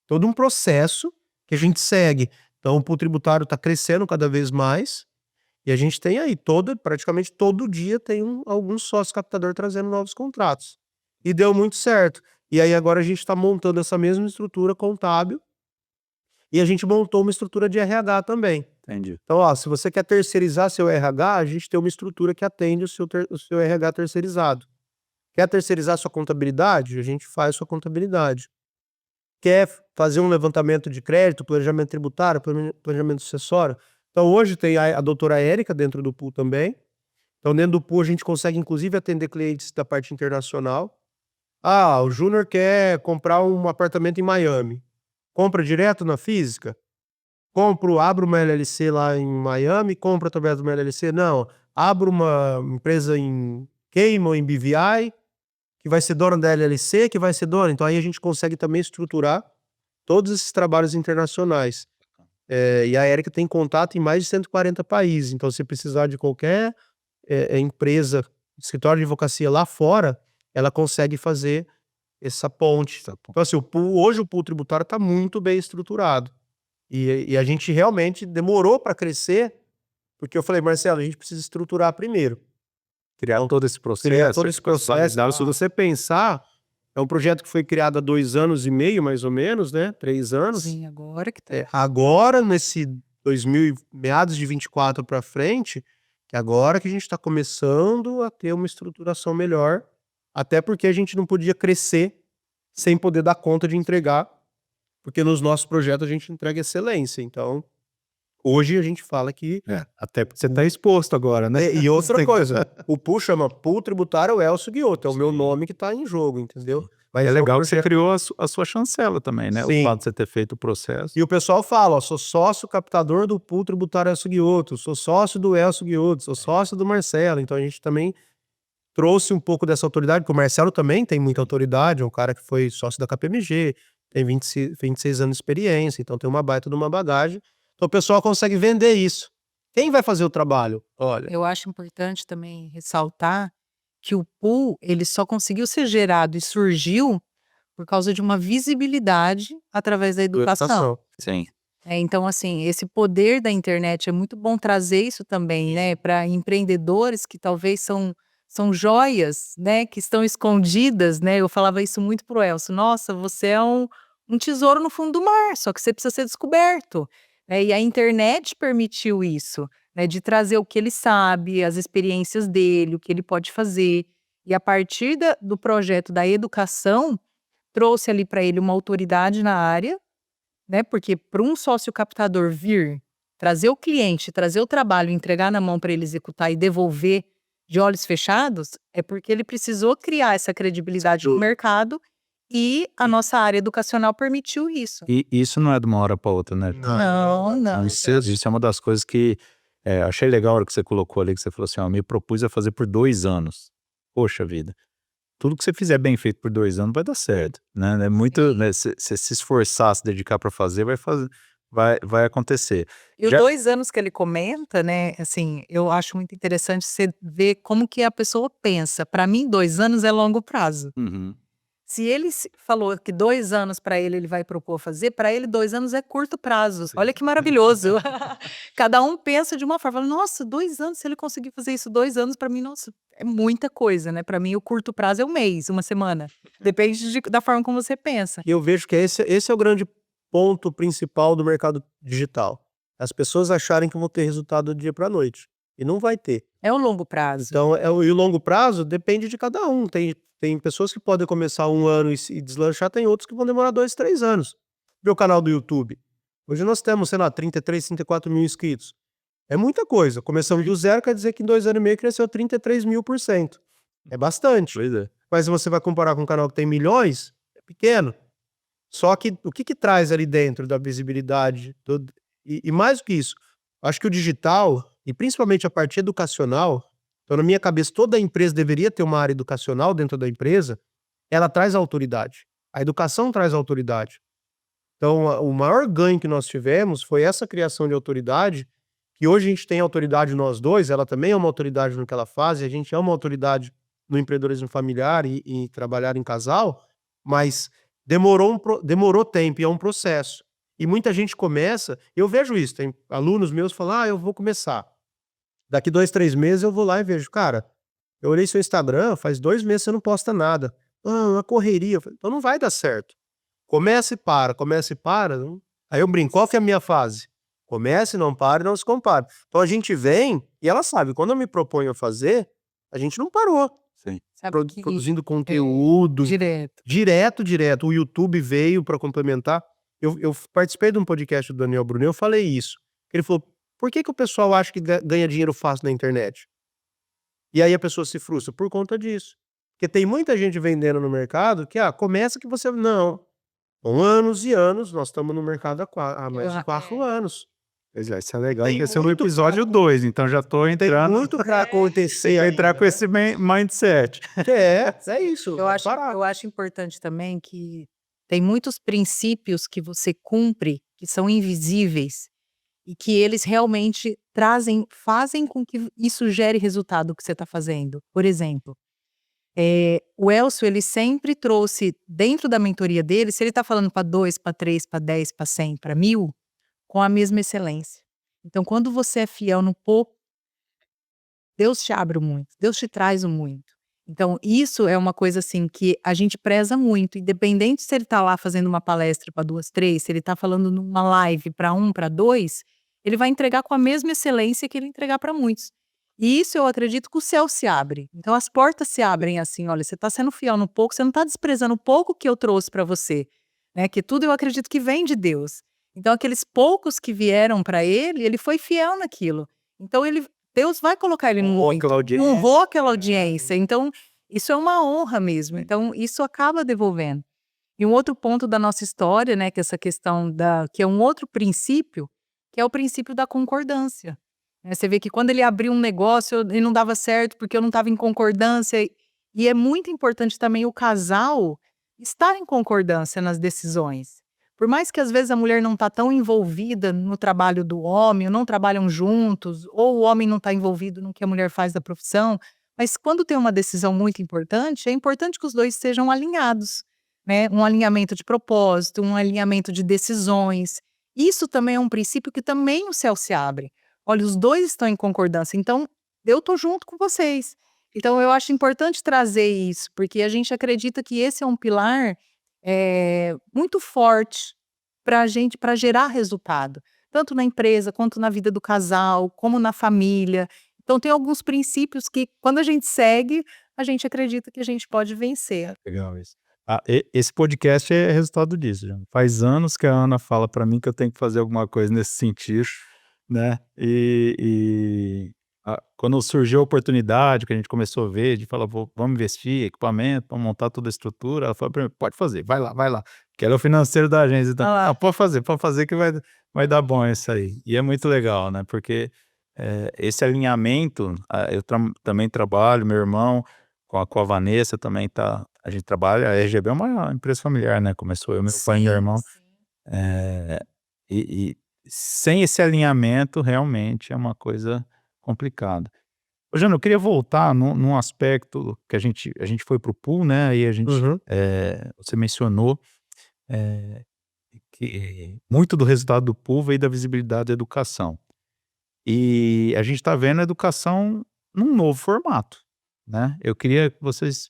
todo um processo que a gente segue. Então, o pool tributário está crescendo cada vez mais e a gente tem aí, praticamente todo dia tem algum sócio captador trazendo novos contratos. E deu muito certo. E aí agora a gente está montando essa mesma estrutura contábil e a gente montou uma estrutura de RH também. Entendi. Então, ó, se você quer terceirizar seu RH, a gente tem uma estrutura que atende o seu RH terceirizado. Quer terceirizar sua contabilidade? A gente faz sua contabilidade. Quer fazer um levantamento de crédito, planejamento tributário, planejamento sucessório? Então hoje tem a doutora Érica dentro do pool também. Então dentro do pool a gente consegue inclusive atender clientes da parte internacional. O Júnior quer comprar um apartamento em Miami. Compra direto na física? Abro uma LLC lá em Miami, compra através de uma LLC? Não. Abro uma empresa em Cayman, em BVI, que vai ser dona da LLC, que vai ser dona. Então aí a gente consegue também estruturar todos esses trabalhos internacionais. E a Érica tem contato em mais de 140 países. Então se precisar de qualquer empresa, escritório de advocacia lá fora, ela consegue fazer essa ponte. Então assim, hoje o pool tributário está muito bem estruturado. E a gente realmente demorou para crescer, porque eu falei, Marcelo, a gente precisa estruturar primeiro. Criaram todo esse processo. Se você pensar, é um projeto que foi criado há 2 anos e meio, mais ou menos, né? 3 anos. Sim, agora que tá. Agora, nesse meados de 24 para frente, que agora que a gente está começando a ter uma estruturação melhor, até porque a gente não podia crescer sem poder dar conta de entregar, porque nos nossos projetos a gente entrega excelência. Então, hoje a gente fala que... Até porque você está exposto agora, né? E outra coisa, o pool chama Pool Tributário Elcio Guiotto, é o meu nome que está em jogo, entendeu? Mas é legal que você criou a sua chancela também, né? Sim. O fato de você ter feito o processo. E o pessoal fala, sou sócio captador do Pool Tributário Elcio Guiotto, sou sócio do Elcio Guiotto, sou sócio do Marcelo. Então a gente também trouxe um pouco dessa autoridade, porque o Marcelo também tem muita autoridade, é um cara que foi sócio da KPMG, tem 26 anos de experiência, então tem uma baita de uma bagagem. Então o pessoal consegue vender isso. Quem vai fazer o trabalho? Olha, Eu acho importante também ressaltar que o pool, ele só conseguiu ser gerado e surgiu por causa de uma visibilidade através da educação. Sim. Então, assim, esse poder da internet é muito bom trazer isso também, né, para empreendedores que talvez são joias, né, que estão escondidas, né? Eu falava isso muito pro Elcio. Nossa, você é um tesouro no fundo do mar, só que você precisa ser descoberto. E a internet permitiu isso, né, de trazer o que ele sabe, as experiências dele, o que ele pode fazer. E a partir do projeto da educação, trouxe ali para ele uma autoridade na área, né? Porque para um sócio captador vir, trazer o cliente, trazer o trabalho, entregar na mão para ele executar e devolver de olhos fechados, é porque ele precisou criar essa credibilidade no mercado e a nossa área educacional permitiu isso. E isso não é de uma hora para outra, né? Não. Isso é uma das coisas que achei legal a hora que você colocou ali, que você falou assim, ó, me propus a fazer por 2 anos. Poxa vida. Tudo que você fizer bem feito por 2 anos vai dar certo, né? É muito, né? Você se esforçar, se dedicar para fazer, vai acontecer. E os Já- 2 anos que ele comenta, né, assim, eu acho muito interessante você ver como que a pessoa pensa. Para mim, 2 anos é longo prazo. Uhum. Se ele falou que 2 anos para ele vai propor fazer, para ele 2 anos é curto prazo. Olha que maravilhoso. Cada um pensa de uma forma. Fala, nossa, 2 anos, se ele conseguir fazer isso 2 anos, para mim, nossa, é muita coisa, né? Para mim, o curto prazo é um mês, uma semana. Depende da forma como você pensa. E eu vejo que esse é o grande ponto principal do mercado digital. As pessoas acharem que vão ter resultado do dia para a noite. E não vai ter. É o longo prazo. Então, e o longo prazo depende de cada um. Tem pessoas que podem começar 1 ano e deslanchar, tem outros que vão demorar 2, 3 anos. Meu canal do YouTube. Hoje nós temos, sei lá, 33, 34 mil inscritos. É muita coisa. Começamos do zero, quer dizer que em 2 anos e meio cresceu 33.000%. É bastante. Pois é. Mas se você vai comparar com um canal que tem milhões, é pequeno. Só que o que traz ali dentro da visibilidade? E mais do que isso, acho que o digital, e principalmente a parte educacional, então na minha cabeça toda empresa deveria ter uma área educacional dentro da empresa, ela traz autoridade. A educação traz autoridade. Então o maior ganho que nós tivemos foi essa criação de autoridade, que hoje a gente tem autoridade nós dois, ela também é uma autoridade no que ela faz, e a gente é uma autoridade no empreendedorismo familiar e trabalhar em casal, mas demorou tempo e é um processo. E muita gente começa, eu vejo isso, tem alunos meus que falam, eu vou começar. Daqui 2, 3 meses eu vou lá e vejo, cara, eu olhei seu Instagram, faz 2 meses você não posta nada. Uma correria. Então não vai dar certo. Começa e para, começa e para. Aí eu brinco, qual que é a minha fase? Comece, não pare, não se compare. Então a gente vem, e ela sabe, quando eu me proponho a fazer, a gente não parou. Sim. Sabe que Produzindo conteúdo. direto. Direto. O YouTube veio para complementar. Eu participei de um podcast do Daniel Brunet, eu falei isso. Ele falou, por que o pessoal acha que ganha dinheiro fácil na internet? E aí a pessoa se frustra por conta disso. Porque tem muita gente vendendo no mercado que, começa que você... Não. São anos e anos, nós estamos no mercado há mais de 4 anos. Pois é, isso é legal. Tem Esse é no muito episódio 2, então já tô Tem entrando. muito para acontecer. Ia entrar com esse mindset. É isso. Eu acho importante também que tem muitos princípios que você cumpre que são invisíveis e que eles realmente fazem com que isso gere resultado que você está fazendo. Por exemplo, o Elcio, ele sempre trouxe dentro da mentoria dele, se ele está falando para 2, para 3, para 10, para 100, para 1000, com a mesma excelência. Então, quando você é fiel no pouco, Deus te abre o muito, Deus te traz o muito. Então, isso é uma coisa assim que a gente preza muito, independente se ele está lá fazendo uma palestra para 2, 3, se ele está falando numa live para 1, para 2, ele vai entregar com a mesma excelência que ele entregar para muitos. E isso eu acredito que o céu se abre. Então, as portas se abrem assim, olha, você está sendo fiel no pouco, você não está desprezando o pouco que eu trouxe para você, né? Que tudo eu acredito que vem de Deus. Então, aqueles poucos que vieram para ele foi fiel naquilo. Então, Deus vai colocar ele no honrou aquela audiência. Então, isso é uma honra mesmo. Então, isso acaba devolvendo. E um outro ponto da nossa história, né, que é essa questão que é um outro princípio, que é o princípio da concordância. Você vê que quando ele abriu um negócio, ele não dava certo porque eu não estava em concordância. E é muito importante também o casal estar em concordância nas decisões. Por mais que às vezes a mulher não está tão envolvida no trabalho do homem, ou não trabalham juntos, ou o homem não está envolvido no que a mulher faz da profissão, mas quando tem uma decisão muito importante, é importante que os dois sejam alinhados, né? Um alinhamento de propósito, um alinhamento de decisões. Isso também é um princípio que também o céu se abre. Olha, os dois estão em concordância, então eu estou junto com vocês. Então eu acho importante trazer isso, porque a gente acredita que esse é um pilar muito forte para a gente, para gerar resultado, tanto na empresa, quanto na vida do casal, como na família. Então tem alguns princípios que, quando a gente segue, a gente acredita que a gente pode vencer. Legal isso. Esse podcast é resultado disso, já. Faz anos que a Ana fala para mim que eu tenho que fazer alguma coisa nesse sentido, né? Quando surgiu a oportunidade, que a gente começou a ver, de falar, vamos investir em equipamento, vamos montar toda a estrutura, ela falou para mim, pode fazer, vai lá. Que era o financeiro da agência. Então, pode fazer que vai dar bom isso aí. E é muito legal, né? Porque esse alinhamento, eu também trabalho, meu irmão, com a Vanessa também a gente trabalha, a RGB é uma empresa familiar, né? Começou eu, meu pai e meu irmão. E sem esse alinhamento, realmente é uma coisa complicada. Ô, Jana, eu queria voltar num aspecto que a gente foi pro pool, né? Aí você mencionou que muito do resultado do pool veio da visibilidade da educação. E a gente está vendo a educação num novo formato, né? Eu queria que vocês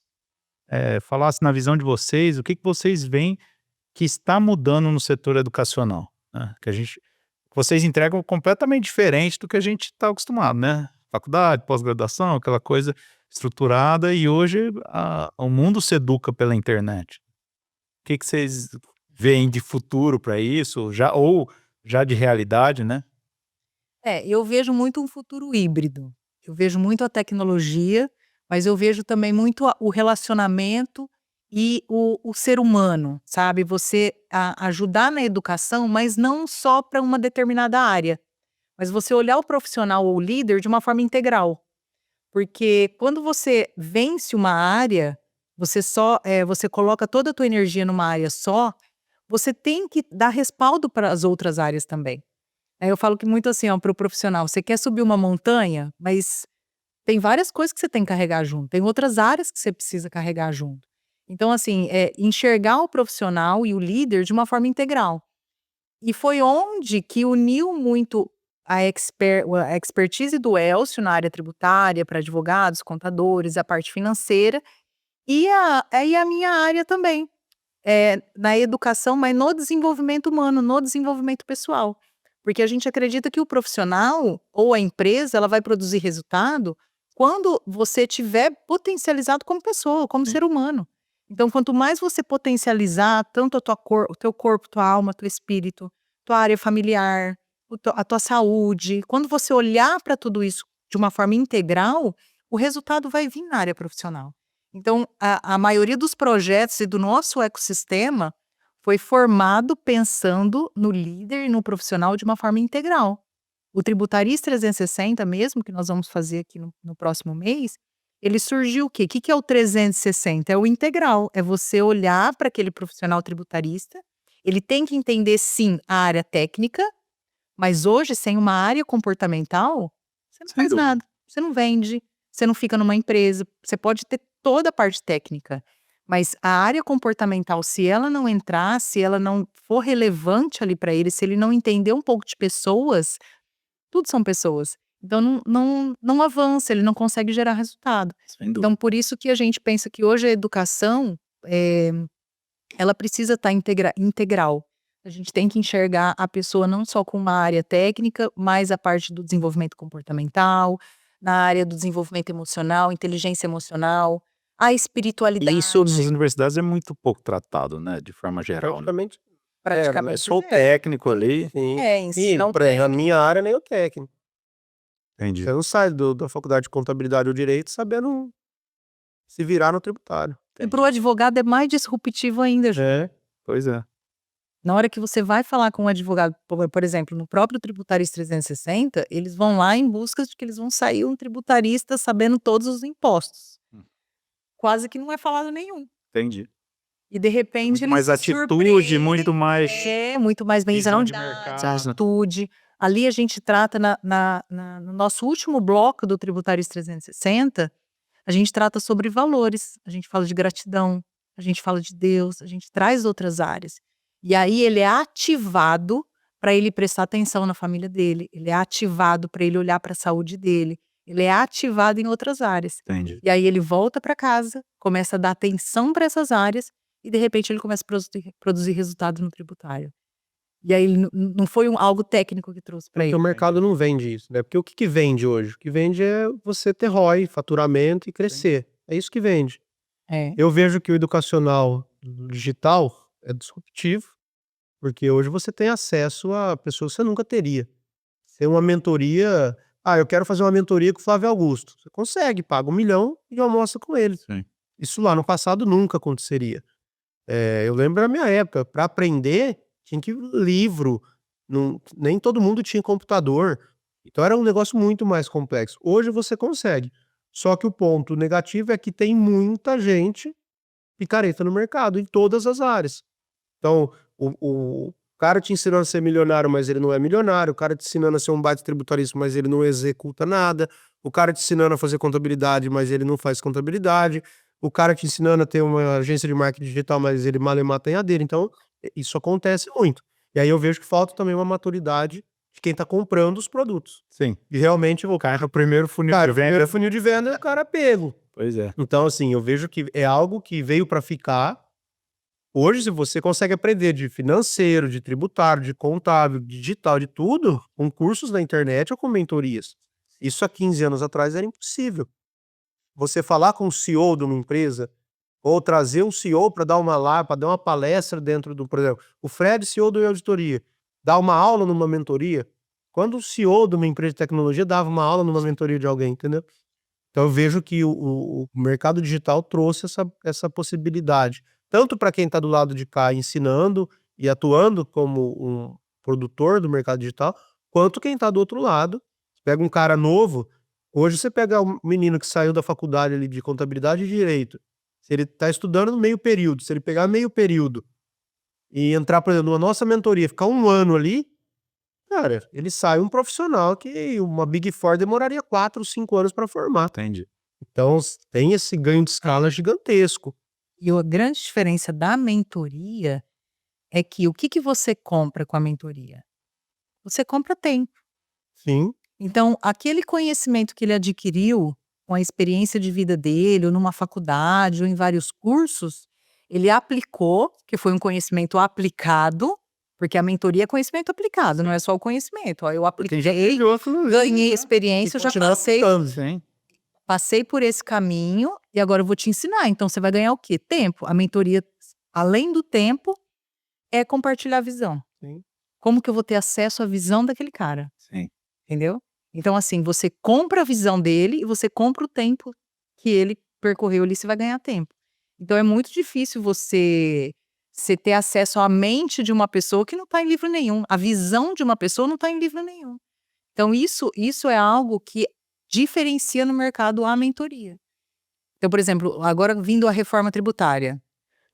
falassem na visão de vocês, o que vocês veem que está mudando no setor educacional, né? Vocês entregam completamente diferente do que a gente está acostumado, né? Faculdade, pós-graduação, aquela coisa estruturada, e hoje o mundo se educa pela internet. O que vocês veem de futuro para isso, ou já de realidade, né? Eu vejo muito um futuro híbrido. Eu vejo muito a tecnologia, mas eu vejo também muito o relacionamento e o ser humano, sabe? Você ajudar na educação, mas não só para uma determinada área, mas você olhar o profissional ou o líder de uma forma integral. Porque quando você vence uma área, você coloca toda a tua energia numa área só, você tem que dar respaldo para as outras áreas também. Aí eu falo que muito assim, para o profissional, você quer subir uma montanha, mas tem várias coisas que você tem que carregar junto, tem outras áreas que você precisa carregar junto. Então, assim, enxergar o profissional e o líder de uma forma integral. E foi onde que uniu muito a expertise do Elcio na área tributária, para advogados, contadores, a parte financeira, e a minha área também, na educação, mas no desenvolvimento humano, no desenvolvimento pessoal. Porque a gente acredita que o profissional ou a empresa, ela vai produzir resultado quando você tiver potencializado como pessoa, como ser humano. Então, quanto mais você potencializar tanto o teu corpo, tua alma, teu espírito, tua área familiar, a tua saúde, quando você olhar para tudo isso de uma forma integral, o resultado vai vir na área profissional. Então, a maioria dos projetos e do nosso ecossistema foi formado pensando no líder e no profissional de uma forma integral. O Tributarista 360 mesmo, que nós vamos fazer aqui no próximo mês, ele surgiu o quê? O que é o 360? É o integral, é você olhar para aquele profissional tributarista, ele tem que entender sim a área técnica, mas hoje sem uma área comportamental, você não faz nada, você não vende, você não fica numa empresa, você pode ter toda a parte técnica, mas a área comportamental, se ela não entrar, se ela não for relevante ali para ele, se ele não entender um pouco de pessoas, tudo são pessoas. Então não avança, ele não consegue gerar resultado. Então por isso que a gente pensa que hoje a educação, ela precisa estar integral. A gente tem que enxergar a pessoa não só com uma área técnica, mas a parte do desenvolvimento comportamental, na área do desenvolvimento emocional, inteligência emocional, a espiritualidade. Isso nas universidades é muito pouco tratado, né? De forma geral. Né? Praticamente. É só o técnico ali. Sim. Ensinam A minha área nem o técnico. Entendi. Você não sai da faculdade de contabilidade ou direito sabendo se virar no tributário. E para o advogado é mais disruptivo ainda, Ju. Pois é. Na hora que você vai falar com um advogado, por exemplo, no próprio Tributarista 360, eles vão lá em busca de que eles vão sair um tributarista sabendo todos os impostos. Quase que não é falado nenhum. Entendi. E de repente Muito mais atitude, muito mais... muito mais bem visão de examinado, mercado. atitude. Ali a gente trata no nosso último bloco do Tributarista 360, a gente trata sobre valores, a gente fala de gratidão, a gente fala de Deus, a gente traz outras áreas. E aí ele é ativado para ele prestar atenção na família dele, ele é ativado para ele olhar para a saúde dele, ele é ativado em outras áreas. Entendi. E aí ele volta para casa, começa a dar atenção para essas áreas e de repente ele começa a produzir resultado no tributário. E aí não foi algo técnico que trouxe para Porque ele. o mercado não vende isso, né? Porque o que vende hoje? O que vende é você ter ROI, faturamento e crescer. É isso que vende. É. Eu vejo que o educacional digital é disruptivo, porque hoje você tem acesso a pessoas que você nunca teria. Tem uma mentoria, eu quero fazer uma mentoria com o Flávio Augusto. Você consegue, paga 1 milhão e almoça com ele. Sim. Isso lá no passado nunca aconteceria. Eu lembro da minha época, para aprender tinha que ir livro, nem todo mundo tinha computador, então era um negócio muito mais complexo. Hoje você consegue, só que o ponto negativo é que tem muita gente picareta no mercado, em todas as áreas. Então, o cara te ensinando a ser milionário, mas ele não é milionário, o cara te ensinando a ser um baita tributarista, mas ele não executa nada, o cara te ensinando a fazer contabilidade, mas ele não faz contabilidade, o cara te ensinando a ter uma agência de marketing digital, mas ele malemar tem a dele. Então, isso acontece muito. E aí eu vejo que falta também uma maturidade de quem tá comprando os produtos. Sim. E realmente o Cai no primeiro funil de venda. primeiro funil de venda é o cara pego. Pois é. Então, assim, eu vejo que é algo que veio para ficar. Hoje, se você consegue aprender de financeiro, de tributário, de contábil, de digital, de tudo, com cursos na internet ou com mentorias. Isso há 15 anos atrás era impossível. Você falar com o CEO de uma empresa, ou trazer um CEO para dar uma palestra dentro do, por exemplo, o Fred, CEO do Auditoria, dar uma aula numa mentoria. Quando o CEO de uma empresa de tecnologia dava uma aula numa mentoria de alguém, entendeu? Então eu vejo que o mercado digital trouxe essa possibilidade, tanto para quem está do lado de cá ensinando e atuando como um produtor do mercado digital, quanto quem está do outro lado. Pega um cara novo, hoje você pega um menino que saiu da faculdade ali de contabilidade e direito, se ele está estudando no meio período, se ele pegar meio período e entrar, por exemplo, na nossa mentoria, ficar 1 ano ali, cara, ele sai um profissional que uma Big Four demoraria 4, 5 anos para formar. Entendi. Então tem esse ganho de escala gigantesco. E a grande diferença da mentoria é que o que você compra com a mentoria? Você compra tempo. Sim, Então, aquele conhecimento que ele adquiriu com a experiência de vida dele, ou numa faculdade, ou em vários cursos, ele aplicou, que foi um conhecimento aplicado, porque a mentoria é conhecimento aplicado, não é só o conhecimento. Ó, eu apliquei, ganhei experiência, eu já Sim. passei por esse caminho e agora eu vou te ensinar. Então, você vai ganhar o quê? Tempo. A mentoria, além do tempo, é compartilhar a visão. sim. Como que eu vou ter acesso à visão daquele cara? Sim. Entendeu? Então, assim, você compra a visão dele e você compra o tempo que ele percorreu ali, você vai ganhar tempo. Então, é muito difícil você ter acesso à mente de uma pessoa que não está em livro nenhum. A visão de uma pessoa não está em livro nenhum. Então, isso é algo que diferencia no mercado a mentoria. Então, por exemplo, agora vindo a reforma tributária.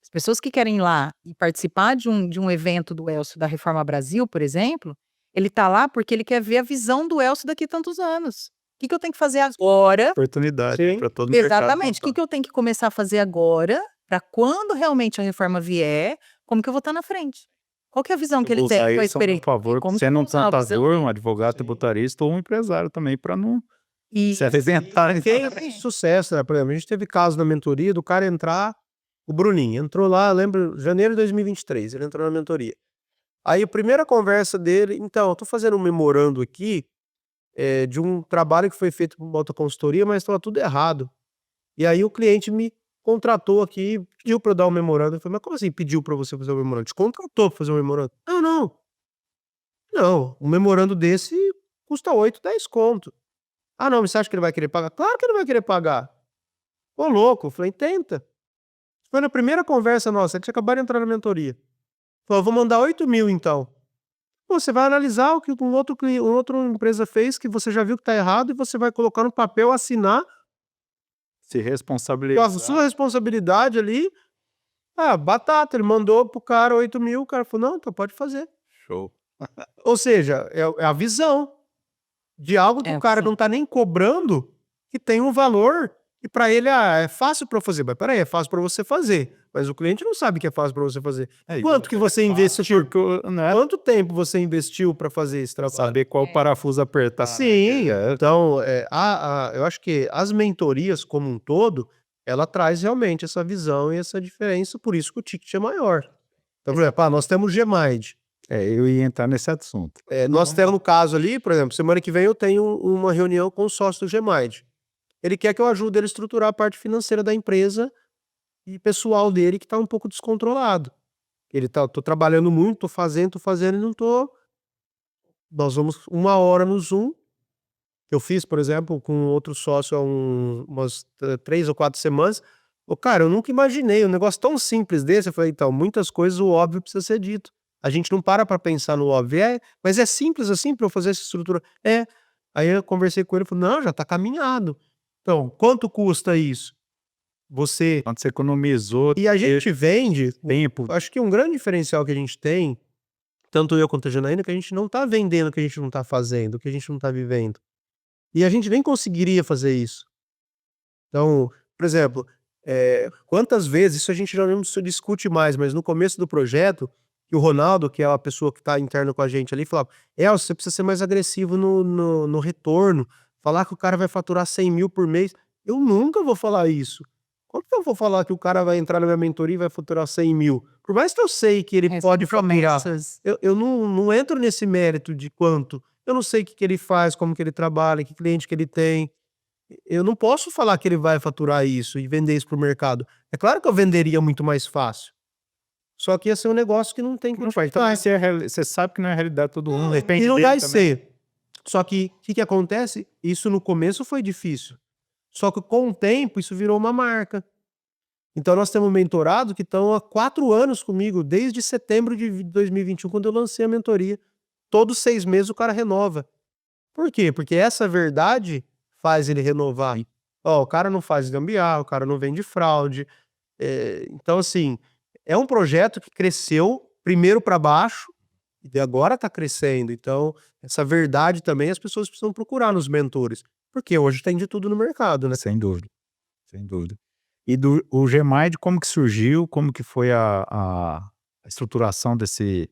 As pessoas que querem ir lá e participar de um evento do Elcio da Reforma Brasil, por exemplo, ele está lá porque ele quer ver a visão do Elcio daqui a tantos anos. O que eu tenho que fazer agora? Oportunidade para todo mundo. Exatamente. O que eu tenho que começar a fazer agora para quando realmente a reforma vier, como que eu vou estar na frente? Qual que é a visão que ele tem com a experiência? Por favor, Como sendo um que eu vou usar a visão? contador, um advogado tributarista ou um empresário também, para não E se apresentar. Tem sucesso, né? Por exemplo, a gente teve caso na mentoria do cara entrar, o Bruninho entrou lá, eu lembro, janeiro de 2023, ele entrou na mentoria. Aí a primeira conversa dele, então, eu tô fazendo um memorando aqui, de um trabalho que foi feito por uma outra consultoria, mas estava tudo errado. E aí o cliente me contratou aqui, pediu para eu dar um memorando. Eu falei, mas como assim pediu para você fazer um memorando? Te contratou para fazer um memorando? Não. Não, um memorando desse custa 8, 10 conto. Ah, não, mas você acha que ele vai querer pagar? Claro que ele vai querer pagar. Ô, louco, eu falei, tenta. Foi na primeira conversa nossa, ele tinha acabado de entrar na mentoria. Falou, vou mandar 8 mil então. Pô, você vai analisar o que uma outra empresa fez, que você já viu que tá errado, e você vai colocar no papel, assinar, Se e a responsabilizar. sua responsabilidade ali. Batata, ele mandou pro cara 8 mil, o cara falou, não, então pode fazer. Show. Ou seja, é a visão de algo que o cara sim. não tá nem cobrando, que tem um valor, e para ele, é fácil para fazer. Mas peraí, é fácil para você fazer. Mas o cliente não sabe que é fácil para você fazer. Quanto que você investiu? Quanto tempo você investiu para fazer esse trabalho? Saber qual parafuso apertar. Sim, então, eu acho que as mentorias como um todo, ela traz realmente essa visão e essa diferença, por isso que o ticket é maior. Então, por exemplo, nós temos Gmind. Eu ia entrar nesse assunto. Nós temos no caso ali, por exemplo, semana que vem eu tenho uma reunião com o sócio do Gmind. ele quer que eu ajude ele a estruturar a parte financeira da empresa e pessoal dele que tá um pouco descontrolado. Ele tá, tô trabalhando muito, tô fazendo e não tô. Nós vamos 1 hora no Zoom. Eu fiz, por exemplo, com outro sócio há umas 3 ou 4 semanas. Ô, cara, eu nunca imaginei um negócio tão simples desse. Eu falei, então, muitas coisas o óbvio precisa ser dito. A gente não para pensar no óbvio. Mas é simples assim para eu fazer essa estrutura? É. Aí eu conversei com ele, falei, não, já tá caminhado. Então, quanto custa isso? Você. Quando você economizou E a gente vende, tempo, acho que um grande diferencial que a gente tem, tanto eu quanto a Janaína, que a gente não tá vendendo o que a gente não tá fazendo, o que a gente não tá vivendo. E a gente nem conseguiria fazer isso. Então, por exemplo, quantas vezes, isso a gente já não se discute mais, mas no começo do projeto, que o Ronaldo, que é a pessoa que tá interno com a gente ali, falava: "Elcio, você precisa ser mais agressivo no retorno, falar que o cara vai faturar 100.000 por mês". Eu nunca vou falar isso. Como que eu vou falar que o cara vai entrar na minha mentoria e vai faturar 100.000? Por mais que eu sei que ele pode faturar, promessas. eu não entro nesse mérito de quanto. Eu não sei o que ele faz, como que ele trabalha, que cliente que ele tem. Eu não posso falar que ele vai faturar isso e vender isso para o mercado. É claro que eu venderia muito mais fácil. Só que ia ser um negócio que não tem não vai. Então, você sabe que não é a realidade de todo mundo, depende e não dele vai também. ser. Só que o que acontece? Isso no começo foi difícil. Só que com o tempo isso virou uma marca. Então nós temos mentorado que estão há 4 anos comigo, desde setembro de 2021, quando eu lancei a mentoria. Todos 6 meses o cara renova. Por quê? Porque essa verdade faz ele renovar. Ó, o cara não faz gambiarra, o cara não vende fraude. Então, assim, é um projeto que cresceu primeiro para baixo e agora está crescendo. Então, essa verdade também as pessoas precisam procurar nos mentores, porque hoje tem de tudo no mercado, né? Sem dúvida, sem dúvida. E o Gmind, como que surgiu? Como que foi a estruturação desse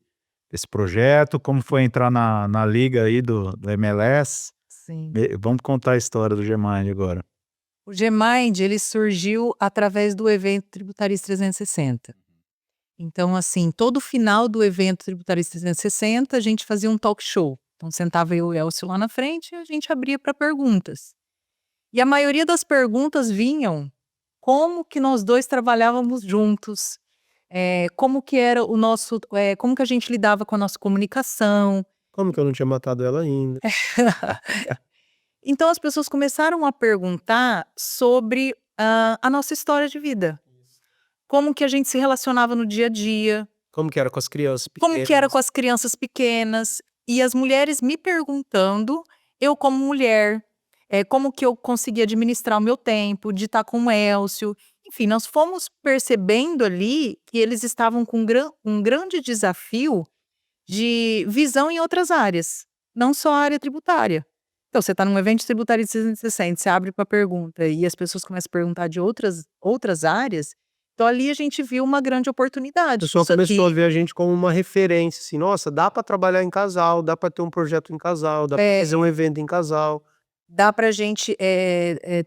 projeto? Como foi entrar na liga aí do MLS? Sim. Vamos contar a história do Gmind agora. O Gmind, ele surgiu através do evento Tributarista 360. Então, assim, todo final do evento Tributarista 360, a gente fazia um talk show. Então, sentava eu e o Elcio lá na frente e a gente abria para perguntas. E a maioria das perguntas vinham como que nós dois trabalhávamos juntos, como que era o nosso, como que a gente lidava com a nossa comunicação. Como que eu não tinha matado ela ainda? Então as pessoas começaram a perguntar sobre a nossa história de vida. Como que a gente se relacionava no dia a dia, Como que era com as crianças como que era pequenas? com as crianças pequenas, e as mulheres me perguntando, eu como mulher, como que eu conseguia administrar o meu tempo, de estar com o Elcio. Enfim, nós fomos percebendo ali que eles estavam com um grande desafio de visão em outras áreas, não só a área tributária. Então, você está num evento tributário de 360, você abre para pergunta e as pessoas começam a perguntar de outras áreas, então ali a gente viu uma grande O oportunidade. pessoal Só começou a que ver a gente como uma referência, assim, nossa, dá para trabalhar em casal, dá para ter um projeto em casal, dá para fazer um evento em casal. dá para a gente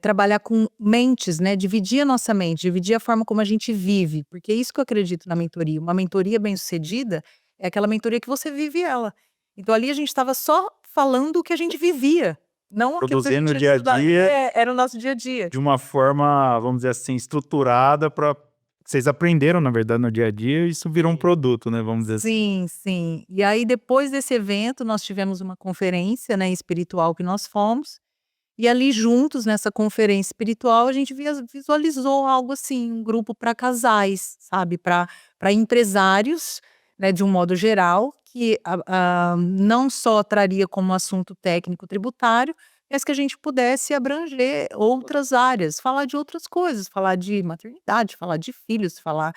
trabalhar com mentes, né? Dividir a nossa mente, dividir a forma como a gente vive, porque é isso que eu acredito na mentoria. Uma mentoria bem-sucedida é aquela mentoria que você vive ela. Então ali a gente estava só falando o que a gente vivia, não aquilo que a Produzindo gente no dia a estudava. dia. Era o nosso dia a dia. De uma forma, vamos dizer assim, estruturada para vocês aprenderam, na verdade, no dia a dia, e isso virou um produto, né? Vamos dizer assim. Sim, sim. E aí depois desse evento nós tivemos uma conferência, né, espiritual que nós fomos, e ali juntos nessa conferência espiritual a gente visualizou algo assim, um grupo para casais, sabe, para empresários, né, de um modo geral, que não só traria como assunto técnico tributário, mas que a gente pudesse abranger outras áreas, falar de outras coisas, falar de maternidade, falar de filhos, falar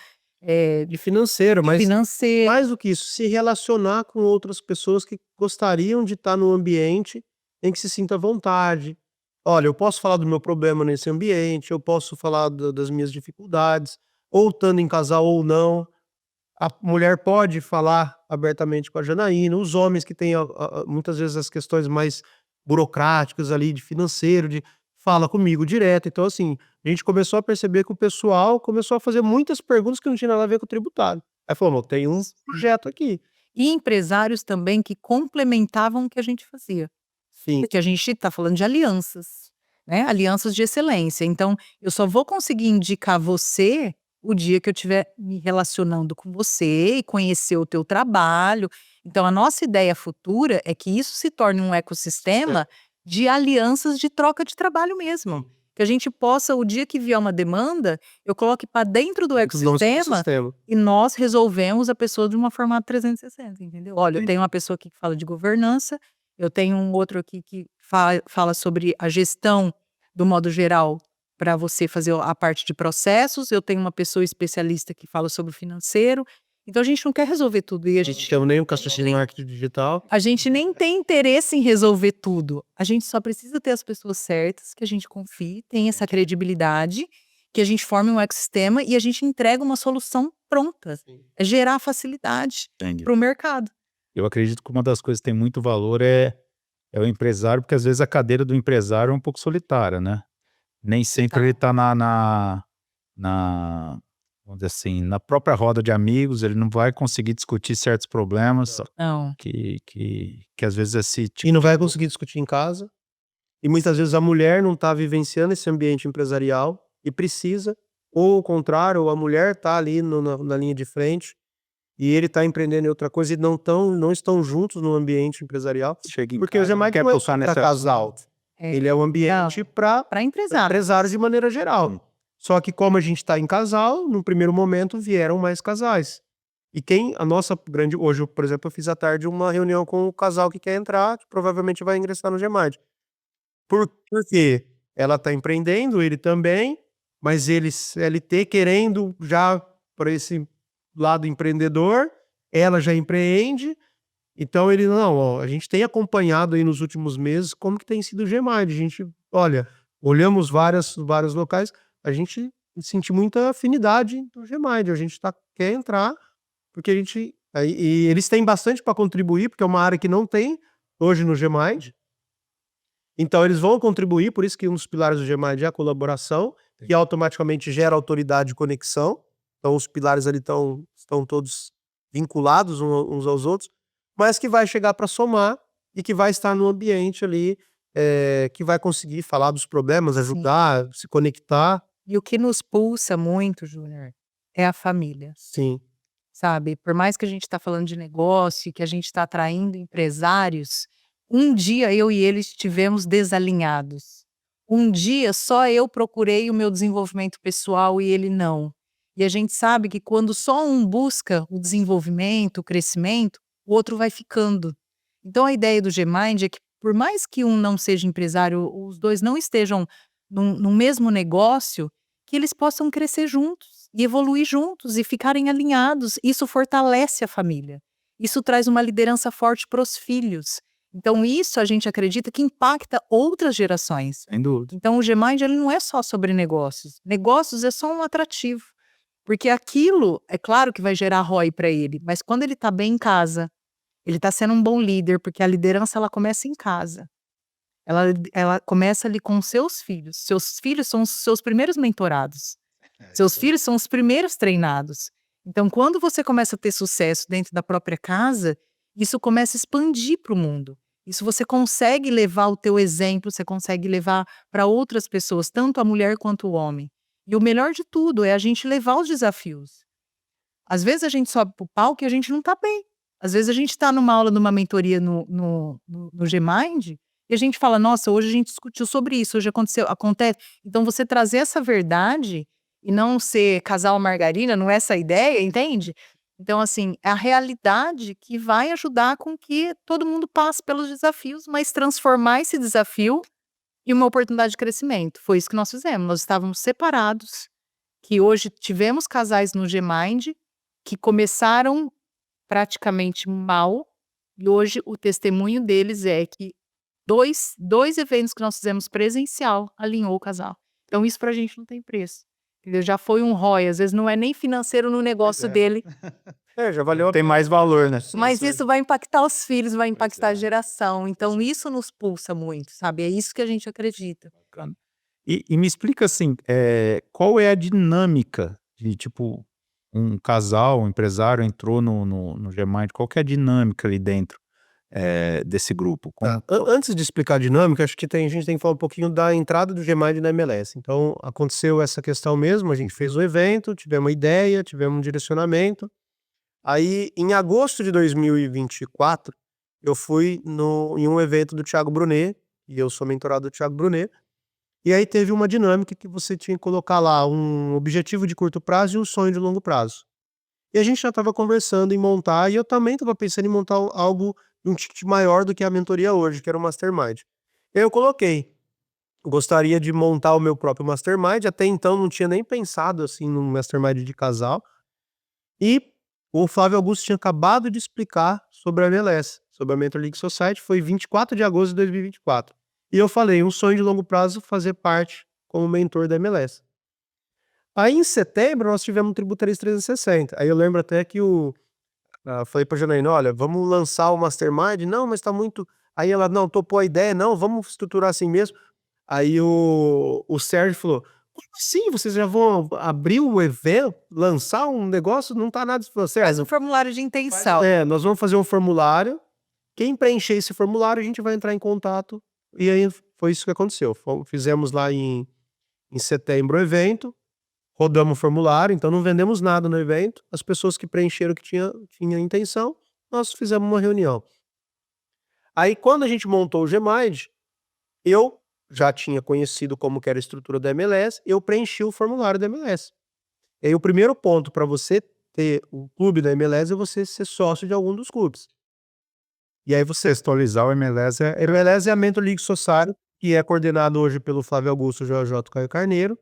De financeiro, mas financeiro. mais do que isso, se relacionar com outras pessoas que gostariam de estar num ambiente em que se sinta à vontade. Olha, eu posso falar do meu problema nesse ambiente, eu posso falar das minhas dificuldades, ou estando em casal ou não. A mulher pode falar abertamente com a Janaína, os homens que têm muitas vezes as questões mais burocráticas ali de financeiro, de fala comigo direto. Então, assim, a gente começou a perceber que o pessoal começou a fazer muitas perguntas que não tinha nada a ver com o tributário. Aí falou: "Não, tem um projeto aqui". E empresários também que complementavam o que a gente fazia. Sim. Porque a gente está falando de alianças, né? Alianças de excelência. Então, eu só vou conseguir indicar você o dia que eu estiver me relacionando com você e conhecer o teu trabalho. Então, a nossa ideia futura é que isso se torne um ecossistema de alianças de troca de trabalho mesmo. Que a gente possa, o dia que vier uma demanda, eu coloque para dentro do ecossistema e nós resolvemos a pessoa de uma forma 360, entendeu? Olha, eu tenho uma pessoa aqui que fala de governança, eu tenho um outro aqui que fala sobre a gestão do modo geral para você fazer a parte de processos, eu tenho uma pessoa especialista que fala sobre o financeiro. Então a gente não quer resolver tudo. E A gente chama nem o raciocínio marketing digital. a gente nem tem interesse em resolver tudo. A gente só precisa ter as pessoas certas, que a gente confie, tem essa credibilidade, que a gente forme um ecossistema e a gente entrega uma solução pronta. É gerar facilidade Entendi. para o mercado. Eu acredito que uma das coisas que tem muito valor é o empresário, porque às vezes a cadeira do empresário é um pouco solitária, né? Nem sempre ele está vamos dizer assim, na própria roda de amigos, ele não vai conseguir discutir certos problemas Não. que às vezes esse tipo E não vai conseguir discutir em casa. E muitas vezes a mulher não está vivenciando esse ambiente empresarial e precisa, ou o contrário, ou a mulher está ali na linha de frente e ele está empreendendo em outra coisa e não estão juntos no ambiente empresarial. Porque o Gemini quer não é postar para nessa casal. Ele é um ambiente para Para empresário. empresários de maneira geral. Só que como a gente está em casal, no primeiro momento vieram mais casais. E a nossa grande... Hoje, por exemplo, eu fiz à tarde uma reunião com o casal que quer entrar, que provavelmente vai ingressar no Gemini. Porque ela está empreendendo, ele também, mas ele CLT querendo já para esse lado empreendedor, ela já empreende, então ele não, ó, a gente tem acompanhado aí nos últimos meses como que tem sido o Gemini, a gente, olha, olhamos vários locais, a gente sente muita afinidade do Gemini, a gente quer entrar, porque a gente, e eles têm bastante para contribuir, porque é uma área que não tem hoje no Gemini. Então eles vão contribuir, por isso que um dos pilares do Gemini é a colaboração, que automaticamente gera autoridade e conexão. Então os pilares ali estão todos vinculados uns aos outros, mas que vai chegar para somar e que vai estar no ambiente ali, que vai conseguir falar dos problemas, ajudar, se conectar. E o que nos pulsa muito, Júnior, é a família. Sim. Sabe? Por mais que a gente está falando de negócio, que a gente está atraindo empresários, um dia eu e eles estivemos desalinhados. Um dia só eu procurei o meu desenvolvimento pessoal e ele não. E a gente sabe que quando só um busca o desenvolvimento, o crescimento, o outro vai ficando. Então a ideia do Gmind é que por mais que um não seja empresário, os dois não estejam no mesmo negócio, que eles possam crescer juntos e evoluir juntos e ficarem alinhados. Isso fortalece a família. Isso traz uma liderança forte para os filhos. Então isso a gente acredita que impacta outras gerações. Sem dúvida. Então o Gmind ele não é só sobre negócios. Negócios é só um atrativo. Porque aquilo, é claro que vai gerar ROI para ele, mas quando ele está bem em casa, ele está sendo um bom líder, porque a liderança ela começa em casa. Ela começa ali com seus filhos. Seus filhos são os seus primeiros mentorados. Seus filhos são os primeiros treinados. Então, quando você começa a ter sucesso dentro da própria casa, isso começa a expandir para o mundo. Isso você consegue levar o teu exemplo, você consegue levar para outras pessoas, tanto a mulher quanto o homem. E o melhor de tudo é a gente levar os desafios. Às vezes a gente sobe para o palco e a gente não está bem. Às vezes a gente está numa aula, numa mentoria no Gmind, e a gente fala, nossa, hoje a gente discutiu sobre isso, hoje acontece. Então você trazer essa verdade e não ser casal margarina, não é essa a ideia, entende? Então assim, é a realidade que vai ajudar com que todo mundo passe pelos desafios, mas transformar esse desafio em uma oportunidade de crescimento. Foi isso que nós fizemos, nós estávamos separados, que hoje tivemos casais no Gmind que começaram praticamente mal, e hoje o testemunho deles é que dois eventos que nós fizemos presencial alinhou o casal. Então isso pra gente não tem preço. Entendeu? Já foi um ROI, às vezes não é nem financeiro no negócio dele, Já valeu. Tem mais valor, né? mas isso vai impactar os filhos, vai impactar a geração. Então isso nos pulsa muito, sabe? É isso que a gente acredita. Bacana. E me explica assim, qual é a dinâmica de, tipo, um casal, um empresário entrou no Gmind, qual que é a dinâmica ali dentro? desse grupo? Tá. Antes de explicar a dinâmica, acho que a gente tem que falar um pouquinho da entrada do Gmind na MLS. Então, aconteceu essa questão mesmo, a gente fez o evento, tivemos uma ideia, tivemos um direcionamento. Aí, em agosto de 2024, eu fui em um evento do Thiago Brunet, e eu sou mentorado do Thiago Brunet, e aí teve uma dinâmica que você tinha que colocar lá um objetivo de curto prazo e um sonho de longo prazo. E a gente já estava conversando em montar, e eu também estava pensando em montar algo de um ticket maior do que a mentoria hoje, que era o Mastermind. E aí eu coloquei, gostaria de montar o meu próprio Mastermind, até então não tinha nem pensado assim num Mastermind de casal. E o Flávio Augusto tinha acabado de explicar sobre a MLS, sobre a Mentor League Society, foi 24 de agosto de 2024. E eu falei, um sonho de longo prazo fazer parte como mentor da MLS. Aí em setembro nós tivemos um Tributaries 360. Aí eu lembro até que falei pra Janaína, olha, vamos lançar o Mastermind? Não, mas tá muito... Aí ela, não, topou a ideia, não, vamos estruturar assim mesmo. Aí o Sérgio falou, como assim? Vocês já vão abrir o evento, lançar um negócio? Não tá nada... Faz Sérgio, um formulário de intenção. nós vamos fazer um formulário. Quem preencher esse formulário, a gente vai entrar em contato. E aí foi isso que aconteceu. Fizemos lá em setembro o evento, rodamos o formulário, então não vendemos nada no evento. As pessoas que preencheram que tinha intenção, nós fizemos uma reunião. Aí quando a gente montou o Gmind, eu já tinha conhecido como que era a estrutura da MLS, eu preenchi o formulário da MLS. E aí o primeiro ponto para você ter o clube da MLS é você ser sócio de algum dos clubes. E aí você Contextualizar o MLS A MLS é a Mentor League Society, que é coordenado hoje pelo Flávio Augusto, JJ Caio Carneiro.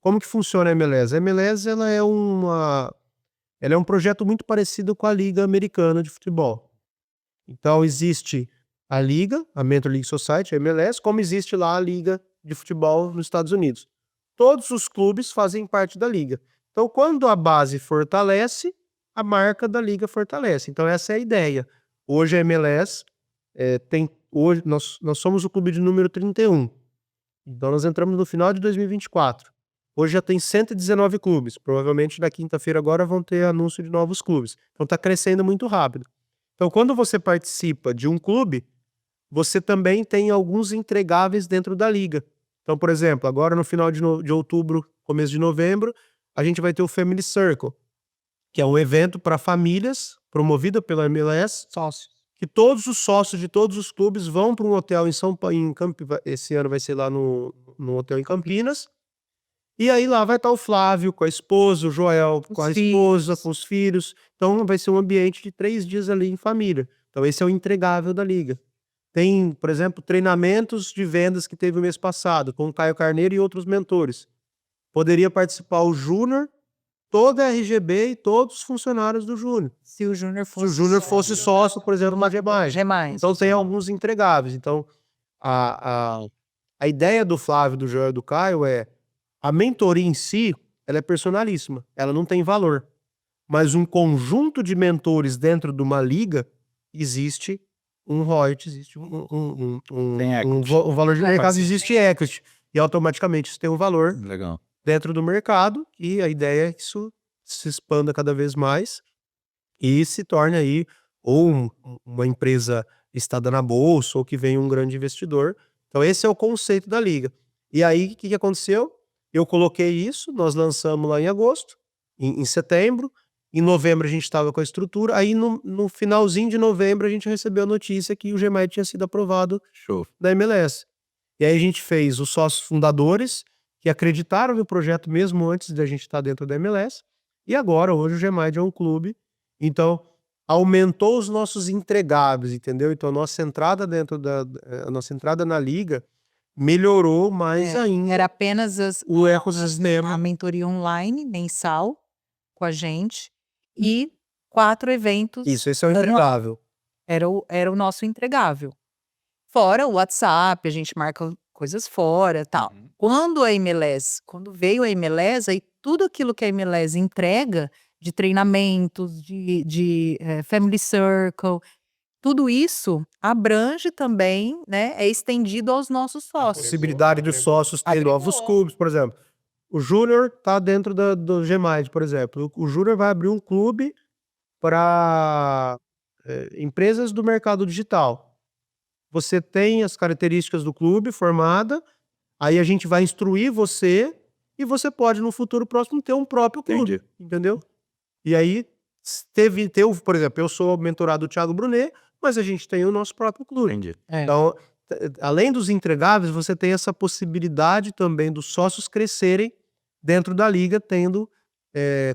Como que funciona a MLS? A MLS ela é um projeto muito parecido com a Liga Americana de Futebol. Então existe a Liga, a Mentor League Society, a MLS, como existe lá a Liga de Futebol nos Estados Unidos. Todos os clubes fazem parte da Liga. Então quando a base fortalece, a marca da Liga fortalece. Então essa é a ideia. Hoje a MLS hoje nós somos o clube de número 31. Então nós entramos no final de 2024. Hoje já tem 119 clubes. Provavelmente na quinta-feira agora vão ter anúncio de novos clubes. Então está crescendo muito rápido. Então quando você participa de um clube, você também tem alguns entregáveis dentro da liga. Então, por exemplo, agora no final de outubro, começo de novembro, a gente vai ter o Family Circle, que é um evento para famílias, promovido pela MLS, que todos os sócios de todos os clubes vão para um hotel em Campinas. Esse ano vai ser lá no hotel em Campinas. E aí lá vai estar o Flávio com a esposa, o Joel com a esposa, com os filhos. Então vai ser um ambiente de 3 dias ali em família. Então esse é o entregável da liga. Tem, por exemplo, treinamentos de vendas que teve o mês passado, com o Caio Carneiro e outros mentores. Poderia participar o Júnior, toda a RGB e todos os funcionários do Júnior. Se o Júnior Se o Júnior fosse sócio, por exemplo, na Gmind. Então tem alguns entregáveis. Então a ideia do Flávio, do Joel e do Caio é a mentoria em si, ela é personalíssima, ela não tem valor. Mas um conjunto de mentores dentro de uma liga, existe um royalty, existe um valor de mercado, existe equity. E automaticamente isso tem um valor Legal. dentro do mercado, e a ideia é que isso se expanda cada vez mais e se torne aí ou uma empresa listada na bolsa ou que venha um grande investidor. Então esse é o conceito da liga. E aí o que aconteceu? Eu coloquei isso, nós lançamos lá em agosto, em setembro. Em novembro a gente estava com a estrutura. Aí no finalzinho de novembro a gente recebeu a notícia que o Gmind tinha sido aprovado da MLS. E aí a gente fez os sócios fundadores que acreditaram no projeto mesmo antes de a gente estar dentro da MLS. E agora, hoje, o Gmind é um clube. Então, aumentou os nossos entregáveis, entendeu? Então, a nossa entrada a nossa entrada na liga melhorou mais ainda. Era apenas o ecossistema. a mentoria online mensal com a gente e 4 eventos. Isso, esse é o entregável. Era o nosso entregável. Fora o WhatsApp, a gente marca coisas fora, tal. Quando veio a MLS, aí tudo aquilo que a MLS entrega de treinamentos, de Family Circle, tudo isso abrange também, né? É estendido aos nossos sócios. Possibilidade dos sócios ter novos clubes, por exemplo. O Júnior tá dentro do Gmind, por exemplo. O Júnior vai abrir um clube para empresas do mercado digital. Você tem as características do clube formada, aí a gente vai instruir você e você pode, no futuro próximo, ter um próprio clube, Entendi. entendeu? E aí, por exemplo, eu sou mentorado do Thiago Brunet, mas a gente tem o nosso próprio clube. Entendi. Então, além dos entregáveis, você tem essa possibilidade também dos sócios crescerem dentro da liga, tendo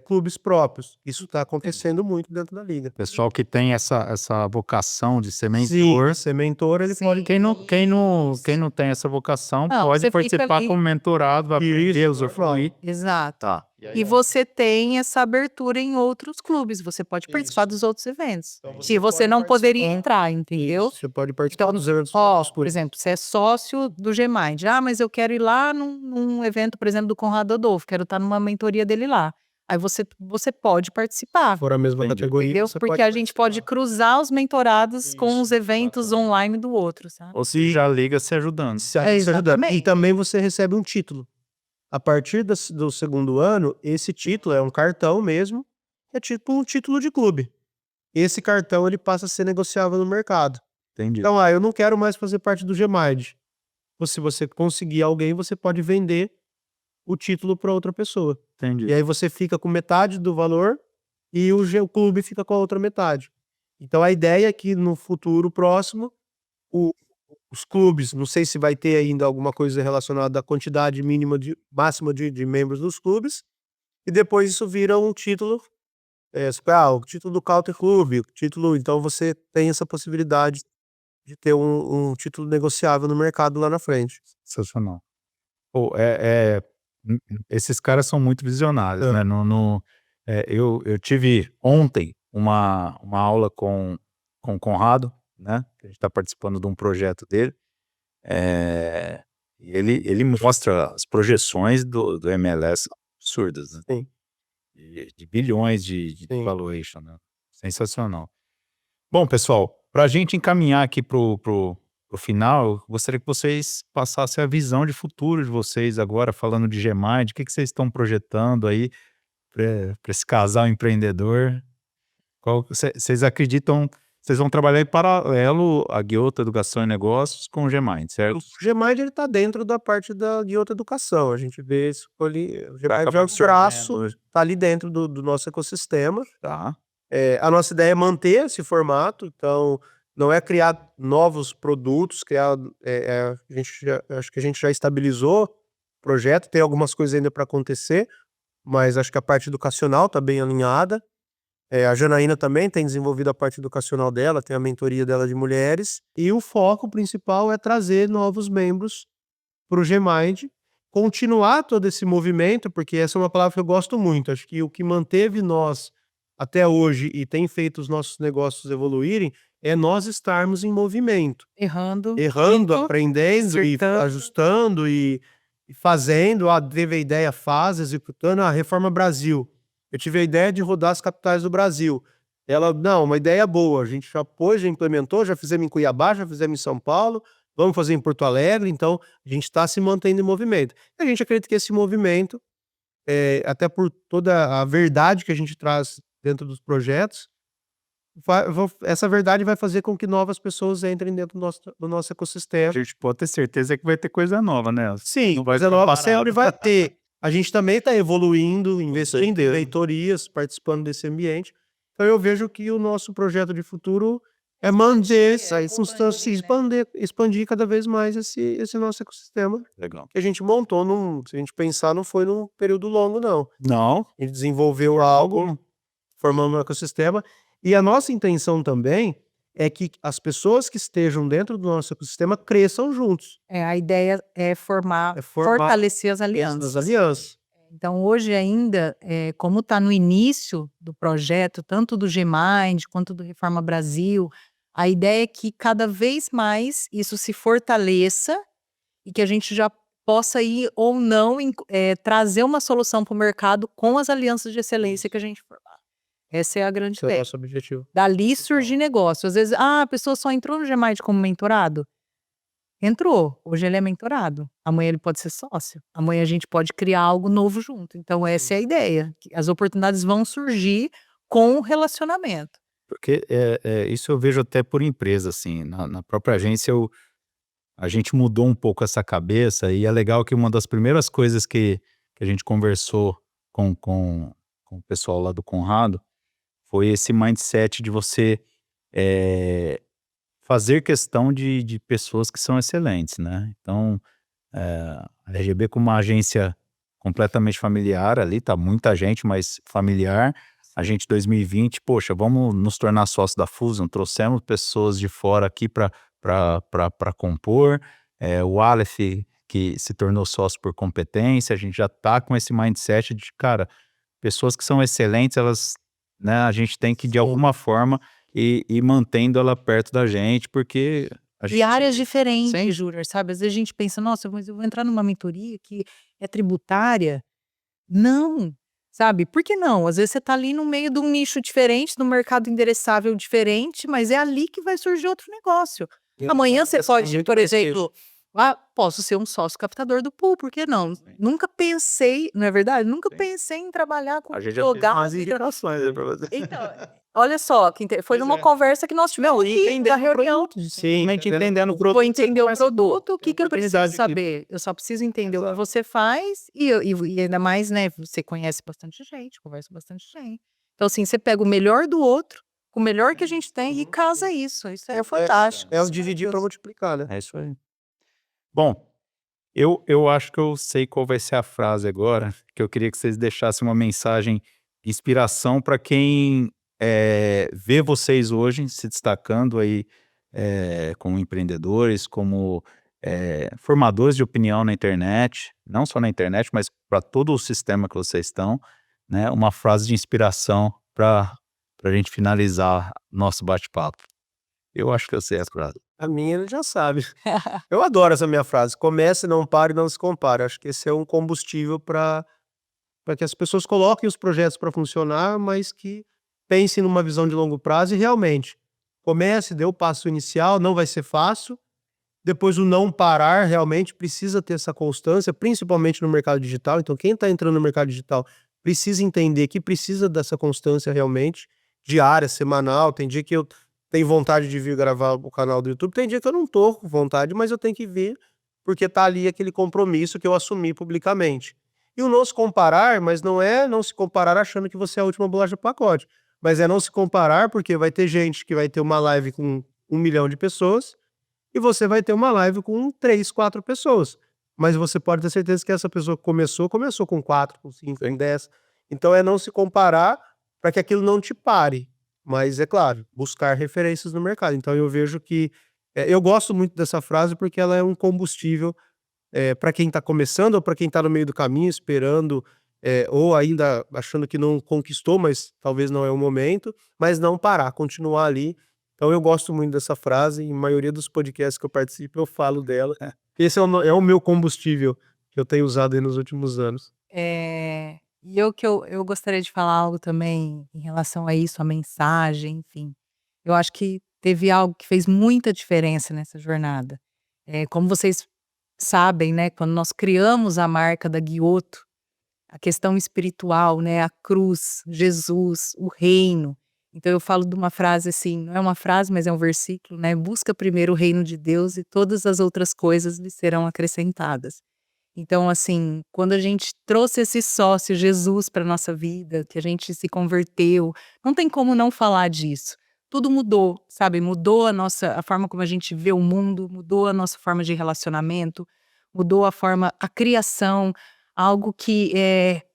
clubes próprios. Isso está acontecendo muito dentro da liga. Pessoal que tem essa vocação de ser Sim, mentor. ser mentor, ele Sim. pode... Quem não tem essa vocação Não, pode você fica participar ali- como mentorado, vai aprender, Isso, usufruir. Exato. Tá. E você tem essa abertura em outros clubes, você pode participar Isso. dos outros eventos. Então, Que você pode não poderia participar. entrar, entendeu? Você pode participar Então, dos eventos. por exemplo, você é sócio do Gmind. Mas eu quero ir lá num evento, por exemplo, do Conrado Adolfo, quero estar numa mentoria dele lá. Aí você pode participar, Se for a mesma Entendi. categoria, entendeu? você Porque pode a gente pode participar. cruzar os mentorados com Isso, os eventos exatamente. online do outro, sabe? Ou seja, já liga se ajudando. Se ajuda. Exatamente. E também você recebe um título. A partir do segundo ano, esse título é um cartão mesmo, é tipo um título de clube. Esse cartão ele passa a ser negociável no mercado. Entendi. Então, eu não quero mais fazer parte do Gmind. Ou se você conseguir alguém, você pode vender o título para outra pessoa. Entendi. E aí você fica com metade do valor e o clube fica com a outra metade. Então a ideia é que no futuro próximo, os clubes, não sei se vai ter ainda alguma coisa relacionada à quantidade máxima de membros dos clubes, e depois isso vira um título, o título do Counter Clube, então você tem essa possibilidade de ter um título negociável no mercado lá na frente. Sensacional. Pô, esses caras são muito visionários, né? Eu tive ontem uma aula com o Conrado, né? A gente está participando de um projeto dele. E ele mostra as projeções do MLS absurdas, né? Sim. De bilhões de Sim. valuation, né? Sensacional. Bom, pessoal, para a gente encaminhar aqui pro final, eu gostaria que vocês passassem a visão de futuro de vocês agora, falando de Gmind, o que vocês estão projetando aí para esse casal empreendedor? Vocês acreditam, vocês vão trabalhar em paralelo a Guiota Educação e Negócios com o Gmind, certo? O Gmind ele está dentro da parte de outra educação. A gente vê isso ali. O Gmind Acaba é um absorvendo. braço, está ali dentro do nosso ecossistema. Tá. A nossa ideia é manter esse formato, então não é criar novos produtos, acho que a gente já estabilizou o projeto, tem algumas coisas ainda para acontecer, mas acho que a parte educacional está bem alinhada. A Janaína também tem desenvolvido a parte educacional dela, tem a mentoria dela de mulheres, e o foco principal é trazer novos membros para o Gmind, continuar todo esse movimento, porque essa é uma palavra que eu gosto muito, acho que o que manteve nós até hoje e tem feito os nossos negócios evoluírem é nós estarmos em movimento, Errando, errando, muito, aprendendo e acertando. ajustando e fazendo. Teve a ideia, faz, executando a Reforma Brasil. Eu tive a ideia de rodar as capitais do Brasil. Uma ideia boa, a gente já pôs, já implementou, já fizemos em Cuiabá, já fizemos em São Paulo, vamos fazer em Porto Alegre, então a gente está se mantendo em movimento. A gente acredita que esse movimento, até por toda a verdade que a gente traz dentro dos projetos, essa verdade vai fazer com que novas pessoas entrem dentro do nosso ecossistema. A gente pode ter certeza que vai ter coisa nova, né? Sim, Não vai coisa ficar nova parado. sempre vai ter. A gente também está evoluindo, investindo em leitorias, participando desse ambiente. Então eu vejo que o nosso projeto de futuro é manter essa substância, expandir cada vez mais esse nosso ecossistema Legal. que a gente montou se a gente pensar, não foi num período longo, não. Não. A gente desenvolveu algo, formando um ecossistema, e a nossa intenção também é que as pessoas que estejam dentro do nosso ecossistema cresçam juntos. A ideia é fortalecer as alianças. As alianças. Então, hoje ainda, como está no início do projeto, tanto do Gmind quanto do Reforma Brasil, a ideia é que cada vez mais isso se fortaleça e que a gente já possa ir ou não trazer uma solução para o mercado com as alianças de excelência que a gente formar. Essa é a grande Esse é o ideia. nosso objetivo. Dali surgir negócio. Às vezes, a pessoa só entrou no Gmind como mentorado. Entrou, hoje ele é mentorado, amanhã ele pode ser sócio, amanhã a gente pode criar algo novo junto. Então essa é a ideia, que as oportunidades vão surgir com o relacionamento. Porque isso eu vejo até por empresa, assim, na própria agência a gente mudou um pouco essa cabeça e é legal que uma das primeiras coisas que a gente conversou com o pessoal lá do Conrado foi esse mindset de você eh, fazer questão de pessoas que são excelentes, né? Então, a RGB como uma agência completamente familiar ali, tá muita gente, mas familiar. A gente 2020, poxa, vamos nos tornar sócio da Fusion, trouxemos pessoas de fora aqui para compor, o Aleph que se tornou sócio por competência, a gente já tá com esse mindset de, cara, pessoas que são excelentes, elas, né, a gente tem que de Sim. alguma forma ir mantendo ela perto da gente, porque a E gente áreas diferentes, Sim. Júnior, sabe? Às vezes a gente pensa, nossa, mas eu vou entrar numa mentoria que é tributária. Não, sabe? Por que não? Às vezes você tá ali no meio de um nicho diferente, num mercado endereçável diferente, mas é ali que vai surgir outro negócio. Amanhã você pode, por exemplo, posso ser um sócio captador do pool, por que não? Nunca pensei, não é verdade? Nunca Sim. pensei em trabalhar com A gente já fez jogar. umas indicações aí pra você. Então, olha só, foi Pois numa é. conversa que nós tivemos aqui na reunião. Simplesmente entendendo o Vou produto. entender o produto, o que eu oportunidade preciso de- saber? Eu só preciso entender o que Exato. você faz e ainda mais, né, você conhece bastante gente, conversa com bastante gente. Então, assim, você pega o melhor do outro, com o melhor que a gente tem e casa isso. Isso é fantástico. É o isso dividir para maravilhoso. multiplicar, né? É isso aí. Bom, eu acho que eu sei qual vai ser a frase agora, que eu queria que vocês deixassem uma mensagem de inspiração para quem vê vocês hoje se destacando aí como empreendedores, como formadores de opinião na internet, não só na internet, mas para todo o sistema que vocês estão, né? Uma frase de inspiração para a gente finalizar nosso bate-papo. Eu acho que eu sei a frase. A minha ele já sabe. Eu adoro essa minha frase. Comece, não pare, não se compare. Acho que esse é um combustível para que as pessoas coloquem os projetos para funcionar, mas que pensem numa visão de longo prazo e realmente comece, dê o passo inicial, não vai ser fácil. Depois o não parar, realmente precisa ter essa constância, principalmente no mercado digital. Então quem está entrando no mercado digital precisa entender que precisa dessa constância realmente, diária, semanal. Tem dia que eu tenho vontade de vir gravar o canal do YouTube, tem dia que eu não tô com vontade, mas eu tenho que vir, porque tá ali aquele compromisso que eu assumi publicamente. E o não se comparar, mas não é não se comparar achando que você é a última bolacha do pacote, mas é não se comparar porque vai ter gente que vai ter uma live com 1 milhão de pessoas e você vai ter uma live com 3, 4 pessoas. Mas você pode ter certeza que essa pessoa que começou com 4, com 5, com 10. Então é não se comparar para que aquilo não te pare. Mas é claro, buscar referências no mercado. Então eu vejo que eu gosto muito dessa frase porque ela é um combustível para quem está começando ou para quem está no meio do caminho, esperando, ou ainda achando que não conquistou, mas talvez não é o momento, mas não parar, continuar ali. Então eu gosto muito dessa frase, e a maioria dos podcasts que eu participo eu falo dela. Esse é o meu combustível que eu tenho usado aí nos últimos anos. E eu gostaria de falar algo também em relação a isso, a mensagem, enfim. Eu acho que teve algo que fez muita diferença nessa jornada. Como vocês sabem, né, quando nós criamos a marca da Guioto, a questão espiritual, né, a cruz, Jesus, o reino. Então eu falo de uma frase assim, não é uma frase, mas é um versículo, né? Busca primeiro o reino de Deus e todas as outras coisas lhe serão acrescentadas. Então, assim, quando a gente trouxe esse sócio Jesus para nossa vida, que a gente se converteu, não tem como não falar disso. Tudo mudou, sabe? Mudou a forma como a gente vê o mundo, mudou a nossa forma de relacionamento, mudou a criação, algo que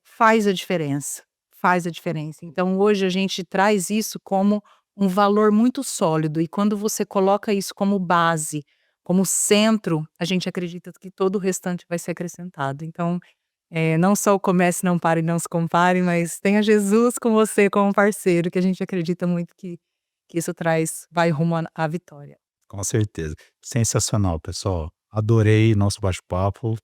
faz a diferença, faz a diferença. Então, hoje a gente traz isso como um valor muito sólido e quando você coloca isso como base, como centro, a gente acredita que todo o restante vai ser acrescentado. Então, não só o comece, não pare, não se compare, mas tenha Jesus com você como parceiro, que a gente acredita muito que isso vai rumo à vitória. Com certeza. Sensacional, pessoal. Adorei nosso bate-papo.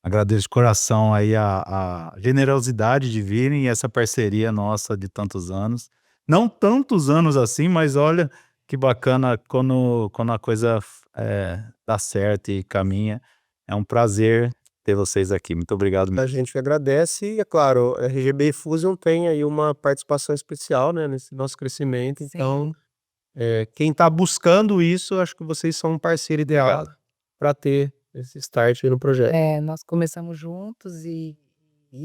Agradeço de coração aí a generosidade de virem e essa parceria nossa de tantos anos. Não tantos anos assim, mas olha que bacana quando a coisa dá certo e caminha. É um prazer ter vocês aqui. Muito obrigado mesmo. A gente que agradece e, é claro, a RGB Fusion tem aí uma participação especial, né, nesse nosso crescimento. Sim. Então, quem está buscando isso, acho que vocês são um parceiro ideal para ter esse start aí no projeto. Nós começamos juntos e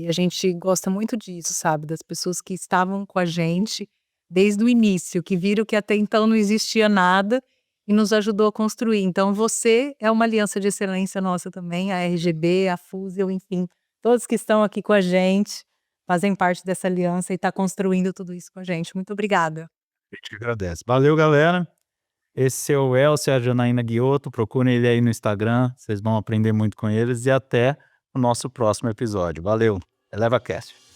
a gente gosta muito disso, sabe? Das pessoas que estavam com a gente desde o início, que viram que até então não existia nada e nos ajudou a construir. Então, você é uma aliança de excelência nossa também, a RGB, a Fusion, enfim, todos que estão aqui com a gente fazem parte dessa aliança e está construindo tudo isso com a gente. Muito obrigada. A gente agradece. Valeu, galera. Esse é o Elcio e a Janaína Guiotto. Procurem ele aí no Instagram. Vocês vão aprender muito com eles. E até o nosso próximo episódio. Valeu. ElevaCast.